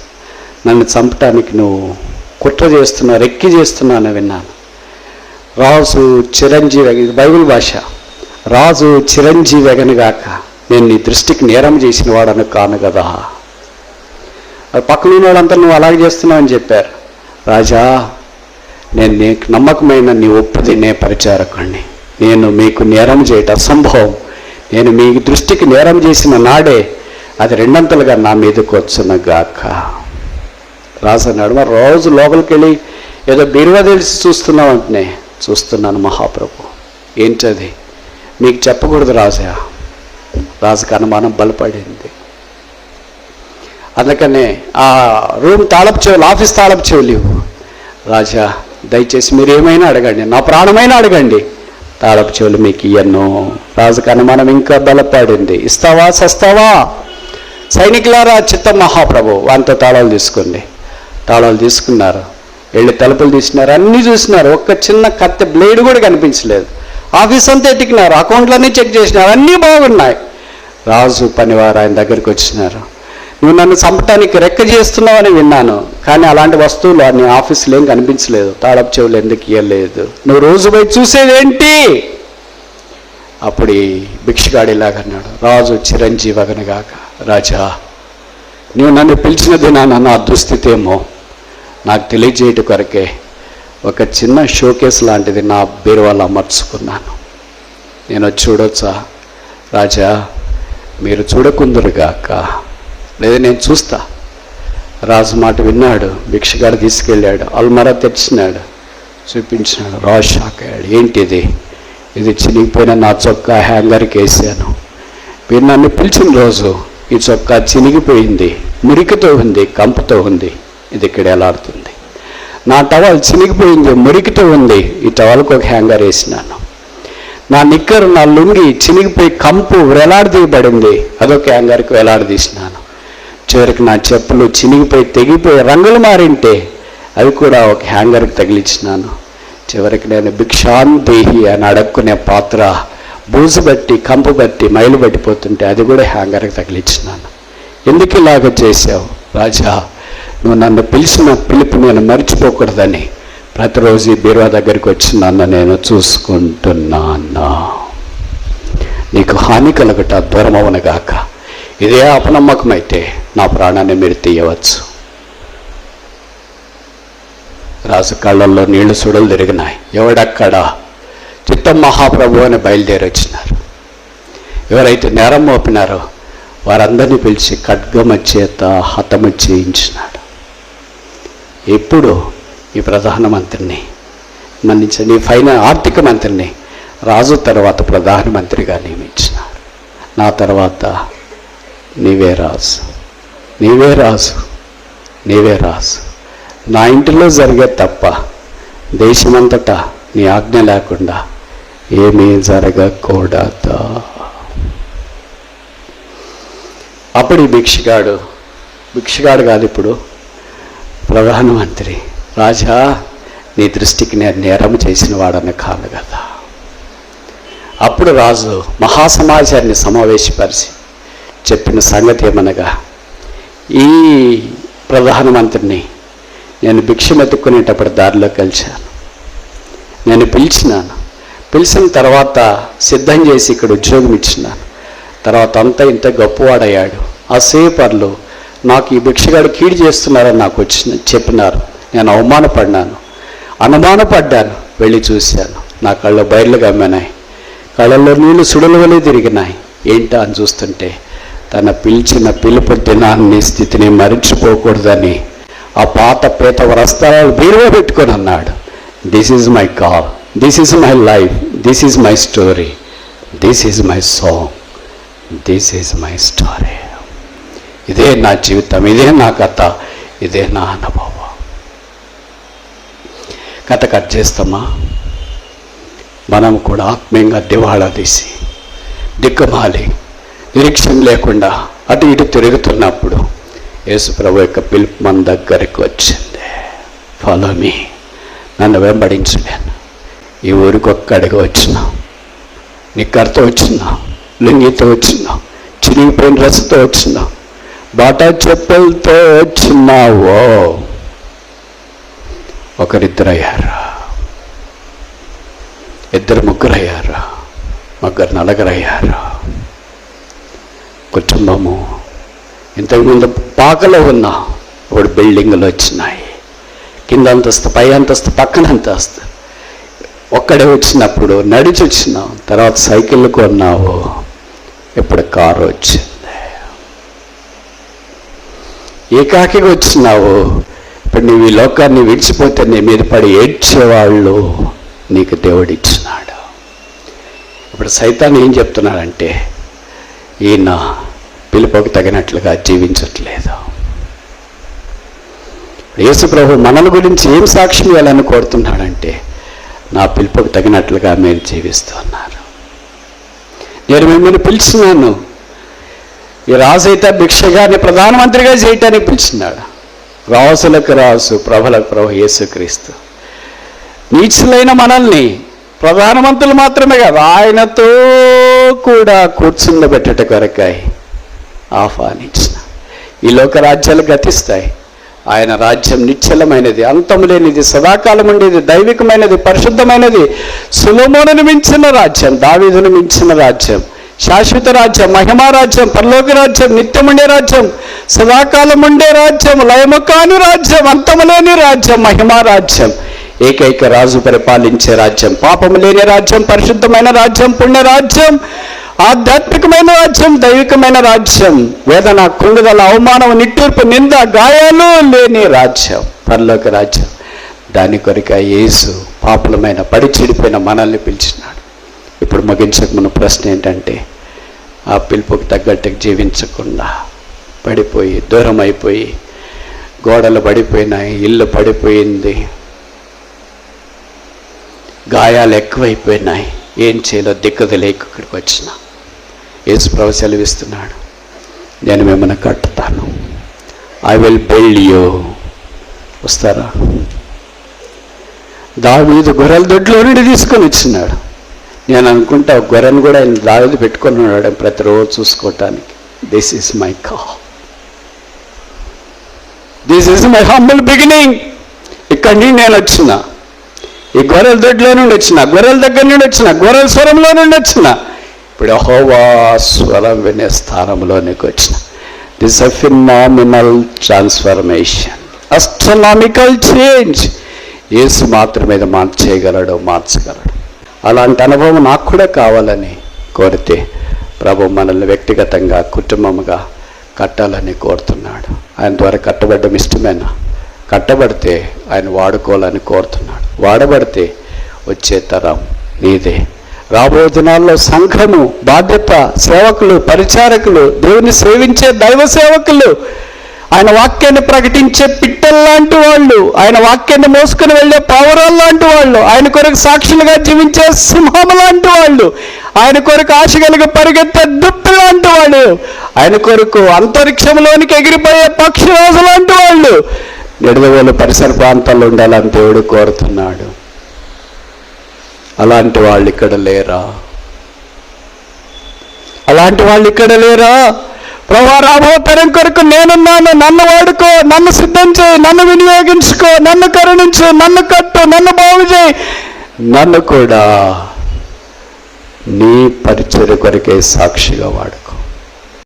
నన్ను చంపటానికి నువ్వు కుట్ర చేస్తున్నావు, రెక్కి చేస్తున్నాను విన్నాను. రాజు చిరంజీవి, ఇది బైబిల్ భాష, రాజు చిరంజీవి ఎగనగాక నేను నీ దృష్టికి నేరం చేసిన వాడను కాను కదా. పక్కన వాళ్ళంతా నువ్వు అలాగే చేస్తున్నావు అని చెప్పారు. రాజా, నేను నీకు నమ్మకమైన నీ ఒప్పు తినే పరిచారకుణ్ణి, నేను మీకు నేరం చేయటం అసంభవం. నేను మీ దృష్టికి నేరం చేసిన నాడే అది రెండంతలుగా నా మీదకు వచ్చునగాక. రాజు అన్నాడు, మరి రోజు లోపలికి వెళ్ళి ఏదో బీరువా తెలిసి చూస్తున్నావు అంటనే, చూస్తున్నాను మహాప్రభు. ఏంటది? మీకు చెప్పకూడదు రాజా. రాజుకు అనుమానం బలపడింది. అందుకనే ఆ రూమ్ తాళపు చెవులు, ఆఫీస్ తాళపు చెవులు ఇవ్వు. రాజా, దయచేసి మీరు ఏమైనా అడగండి, నా ప్రాణమైనా అడగండి, తాళపు చెవులు మీకు ఇయ్యను. రాజుకు అనుమానం ఇంకా బలపడింది. ఇస్తావా సస్తావా? సైనికులారా, చిత్తం మహాప్రభు, వాంతో తాళాలు తీసుకోండి. తాళాలు తీసుకున్నారు, వెళ్ళి తలుపులు తీసినారు, అన్నీ చూసినారు. ఒక్క చిన్న కత్తి బ్లేడ్ కూడా కనిపించలేదు. ఆఫీస్ అంతా ఎతికినారు, అకౌంట్లన్నీ చెక్ చేసినారు, అన్నీ బాగున్నాయి. రాజు పనివారు ఆయన దగ్గరికి వచ్చినారు. నువ్వు నన్ను చంపటానికి రెక్క చేస్తున్నావని విన్నాను, కానీ అలాంటి వస్తువులు నీ ఆఫీసులో ఏం కనిపించలేదు, తాళపు చెవులు ఎందుకు ఇవ్వలేదు, నువ్వు రోజు పోయి చూసేదేంటి? అప్పుడు ఈ భిక్షగాడిలాగన్నాడు, రాజు చిరంజీవి అగనగాక, రాజా, నువ్వు నన్ను పిలిచిన దినాన నా దుస్థితి ఏమో నాకు తెలియజేయట కొరకే ఒక చిన్న షోకేస్ లాంటిది నా బీరువాలో అమర్చుకున్నాను. నేను వచ్చి చూడొచ్చా? రాజా, మీరు చూడకుందరుగాక, లేదా నేను చూస్తా. రాజు మాట విన్నాడు. భిక్షగాడు తీసుకెళ్ళాడు, అల్మరా తెచ్చినాడు, చూపించినాడు. రాజు షాక్ అయ్యాడు. ఏంటిది? ఇది చినిగిపోయిన నా చొక్కా హ్యాంగర్కి వేసాను. మీరు నన్ను పిలిచిన రోజు ఈ చొక్కా చినిగిపోయింది, మురికితో ఉంది, కంపుతో ఉంది, ఇది ఇక్కడ ఎలాడుతుంది. నా టవల్ చినిగిపోయింది, మురికితో ఉంది, ఈ టవల్కి ఒక హ్యాంగర్ వేసినాను. నా నిక్కరు, నా లుంగి చినిగిపోయి కంపు వేలాడదీయబడింది, అదొక హ్యాంగర్కి వేలాడదీసినాను. చివరికి నా చెప్పులు చినిగిపోయి తెగిపోయి రంగులు మారింటే అవి కూడా ఒక హ్యాంగర్కి తగిలించినాను. చివరికి నేను భిక్షాందేహి అని అడుక్కునే పాత్ర బూజు బట్టి, కంపు బట్టి, మైలు పట్టిపోతుంటే అది కూడా హ్యాంగర్కి తగిలించినాను. ఎందుకు ఇలాగ చేసావు? రాజా, నువ్వు నన్ను పిలిచిన పిలుపు నేను మర్చిపోకూడదని ప్రతిరోజు ఈ బీరువా దగ్గరికి వచ్చి నన్ను నేను చూసుకుంటున్నాను. నీకు హాని కలగట దూరం అవనగాక. ఇదే అపనమ్మకం అయితే నా ప్రాణాన్ని మీరు తీయవచ్చు. రాజు కళ్ళల్లో నీళ్లు సుడలు తిరిగినాయి. ఎవడక్కడా? చిత్తం మహాప్రభు అని బయలుదేరి వచ్చినారు. ఎవరైతే నేరం మోపినారో వారందరినీ పిలిచి ఖడ్గమ చేత హతము చేయించినాడు. ఇప్పుడు ఈ ప్రధానమంత్రిని మన్నించండి, ఆర్థిక మంత్రిని రాజు తర్వాత ప్రధానమంత్రిగా నియమించినారు. నా తర్వాత నీవే రాజు, నీవే రాజు, నీవే రాజు. నా ఇంటిలో జరిగే తప్ప దేశమంతటా నీ ఆజ్ఞ లేకుండా ఏమీ జరగకూడదు. అప్పుడు ఈ భిక్షగాడు కాదు, ఇప్పుడు ప్రధానమంత్రి, రాజా, నీ దృష్టికి నేను నేరం చేసిన వాడని కాదు కదా. అప్పుడు రాజు మహాసమాజాన్ని సమావేశపరిచి చెప్పిన సంగతి ఏమనగా, ఈ ప్రధానమంత్రిని నేను భిక్షం ఎత్తుక్కునేటప్పుడు దారిలో కలిశాను. నేను పిలిచినాను. పిలిచిన తర్వాత సిద్ధం చేసి ఇక్కడ ఉద్యోగం ఇచ్చినాను. తర్వాత అంతా ఇంత గొప్పవాడయ్యాడు. ఆ సేపర్లు నాకు ఈ భిక్షగాడు కీడు చేస్తున్నారని నాకు చెప్పినారు. నేను అవమానపడ్డాను, అనుమానపడ్డాను. వెళ్ళి చూశాను, నా కళ్ళు బయర్లు గమ్మినాయి, కళ్ళల్లో నీళ్ళు సుడుల వలె తిరిగినాయి. ఏంటా అని చూస్తుంటే తన పిలిచిన పిలుపు దినాన్ని, స్థితిని మరిచిపోకూడదని ఆ పాత పేత వస్త్రాలు బీరువా పెట్టుకొని అన్నాడు, this is my call, this is my life, this is my story, this is my song, this is my story. ఇదే నా జీవితం, ఇదే నా కథ, ఇదే నా అనుభవం. కథ కట్ చేస్తామా? మనం కూడా ఆత్మీయంగా దివాళా తీసి దిక్కుమాలి నిరీక్షణ లేకుండా అటు ఇటు తిరుగుతున్నప్పుడు యేసు ప్రభు యొక్క పిలుపు మన దగ్గరికి వచ్చింది. ఫాలో మీ, నన్ను వెంబడించలేను. ఈ ఊరికి ఒక్కడిగా వచ్చినా, నిక్కర్తో వచ్చినా, లుంగితో వచ్చినా, చిరిగిపోయిన డ్రెస్తో వచ్చినా, బాటా చెప్పులతో వచ్చినావో, ఒకరిద్దరయ్యారా, ఇద్దరు ముగ్గురయ్యారా, ముగ్గురు నలుగురయ్యారా. కుటుంబము ఇంతకుముందు పాకలో ఉన్నా ఇప్పుడు బిల్డింగులు వచ్చినాయి, కింద అంతస్తు, పై అంతస్తు, పక్కన అంతస్తు. ఒక్కడే వచ్చినప్పుడు నడిచి వచ్చినావు, తర్వాత సైకిల్ కొన్నావు, ఇప్పుడు కారు వచ్చింది. ఏకాకిగా వచ్చినావు, ఇప్పుడు నువ్వు ఈ లోకాన్ని విడిచిపోతే నీ మీద పడి ఏడ్చేవాళ్ళు నీకు దేవుడు ఇచ్చినాడు. ఇప్పుడు సైతాన్ ఏం చెప్తున్నాడంటే, ఈయన పిలుపుకి తగినట్లుగా జీవించట్లేదు. యేసు ప్రభు మనల గురించి ఏం సాక్ష్యం ఇవ్వాలని కోరుతున్నాడంటే, నా పిలుపుకి తగినట్లుగా మీరు జీవిస్తున్నారు. నేను మిమ్మల్ని పిలిచినాను, ఈ రాజు అయితే భిక్షగాన్ని ప్రధానమంత్రిగా చేయటానికి పిలిచినాడు. రాసులకు రాసు, ప్రభులకు ప్రభు యేసుక్రీస్తు నీచులైన మనల్ని ప్రధానమంత్రులు మాత్రమే కాదు, ఆయనతో కూడా కూర్చుండబెట్టట కొరకై ఆహ్వానించిన. ఈ లోక రాజ్యాలు గతిస్తాయి, ఆయన రాజ్యం నిశ్చలమైనది, అంతము లేనిది, సదాకాలం ఉండేది, దైవికమైనది, పరిశుద్ధమైనది, సొలొమోనును మించిన రాజ్యం, దావీదును మించిన రాజ్యం, శాశ్వత రాజ్యం, మహిమా రాజ్యం, పరలోక రాజ్యం, నిత్యముండే రాజ్యం, సదాకాలం ఉండే రాజ్యం, లయము కాని రాజ్యం, అంతము లేని రాజ్యం, మహిమా రాజ్యం, ఏకైక రాజు పరిపాలించే రాజ్యం, పాపము లేని రాజ్యం, పరిశుద్ధమైన రాజ్యం, పుణ్య రాజ్యం, ఆధ్యాత్మికమైన రాజ్యం, దైవికమైన రాజ్యం, వేదన, కృంగుదల, అవమానం, నిట్టూర్పు, నింద, గాయాలు లేని రాజ్యం, పరలోక రాజ్యం. దాని కొరక యేసు పాపులమైన పడి చెడిపోయిన మనల్ని పిలిచినాడు. ఇప్పుడు ముగించక మన ప్రశ్న ఏంటంటే, ఆ పిలుపుకి తగ్గట్టుకు జీవించకుండా పడిపోయి, దూరం అయిపోయి, గోడలు పడిపోయినాయి, ఇల్లు పడిపోయింది, గాయాలు ఎక్కువైపోయినాయి, ఏం చేయాలో దిక్కుదలేక ఇక్కడికి వచ్చిన యేసు ప్రభు సెలవిస్తున్నాడు, నేను మిమ్మల్ని కట్టుతాను, ఐ విల్ బిల్డ్ యూ. వస్తారా? దావీదు గొర్రెల దొడ్లో నుండి తీసుకొని వచ్చినాడు. నేను అనుకుంటా గొర్రెను కూడా ఆయన దావీదు పెట్టుకొని ఉన్నాడు ప్రతిరోజు చూసుకోవటానికి. This is my call, this is my humble beginning. ఇక్కడి నుండి నేను వచ్చిన, ఈ గొర్రెల దొడ్లో నుండి వచ్చిన, గొర్రెల దగ్గర నుండి వచ్చిన, గొర్రెల స్వరంలో నుండి వచ్చిన, ఇప్పుడు యెహోవా స్వరం వినే స్థానంలోనికి వచ్చిన. This a phenomenal transformation, astronomical change. యేసు మాత్రమే మార్చేయగలడు, మార్చగలడు. అలాంటి అనుభవం నాకు కూడా కావాలని కోరితే ప్రభు మనల్ని వ్యక్తిగతంగా, కుటుంబముగా కట్టాలని కోరుతున్నాడు. ఆయన ద్వారా కట్టబడ్డం ఇష్టమేనా? కట్టబడితే ఆయన వాడుకోవాలని కోరుతున్నాడు. వాడబడితే వచ్చే తరం నీదే. రాబోయే దినాల్లో సంఘము బాధ్యత, సేవకులు, పరిచారకులు, దేవుని సేవించే దైవ సేవకులు, ఆయన వాక్యాన్ని ప్రకటించే పిట్టల్లాంటి వాళ్ళు, ఆయన వాక్యాన్ని మోసుకుని వెళ్ళే పావురాలు లాంటి వాళ్ళు, ఆయన కొరకు సాక్షులుగా జీవించే సింహం లాంటి వాళ్ళు, ఆయన కొరకు ఆశ కలిగి పరిగెత్తే దుప్పి లాంటి వాళ్ళు, ఆయన కొరకు అంతరిక్షంలోనికి ఎగిరిపోయే పక్షిరాజు లాంటి వాళ్ళు నిడదవోలు పరిసర ప్రాంతాల్లో ఉండాలని దేవుడు కోరుతున్నాడు. అలాంటి వాళ్ళు ఇక్కడ లేరా? అలాంటి వాళ్ళు ఇక్కడ లేరా? ప్రభువా, రాబో తరం కొరకు నేనున్నాను, నన్ను వాడుకో, నన్ను సిద్ధం చేయి, నన్ను వినియోగించుకో, నన్ను కరుణించు, నన్ను కట్టు, నన్ను బాగు చేయి, నన్ను కూడా నీ పరిచర్య కొరకే సాక్షిగా వాడు.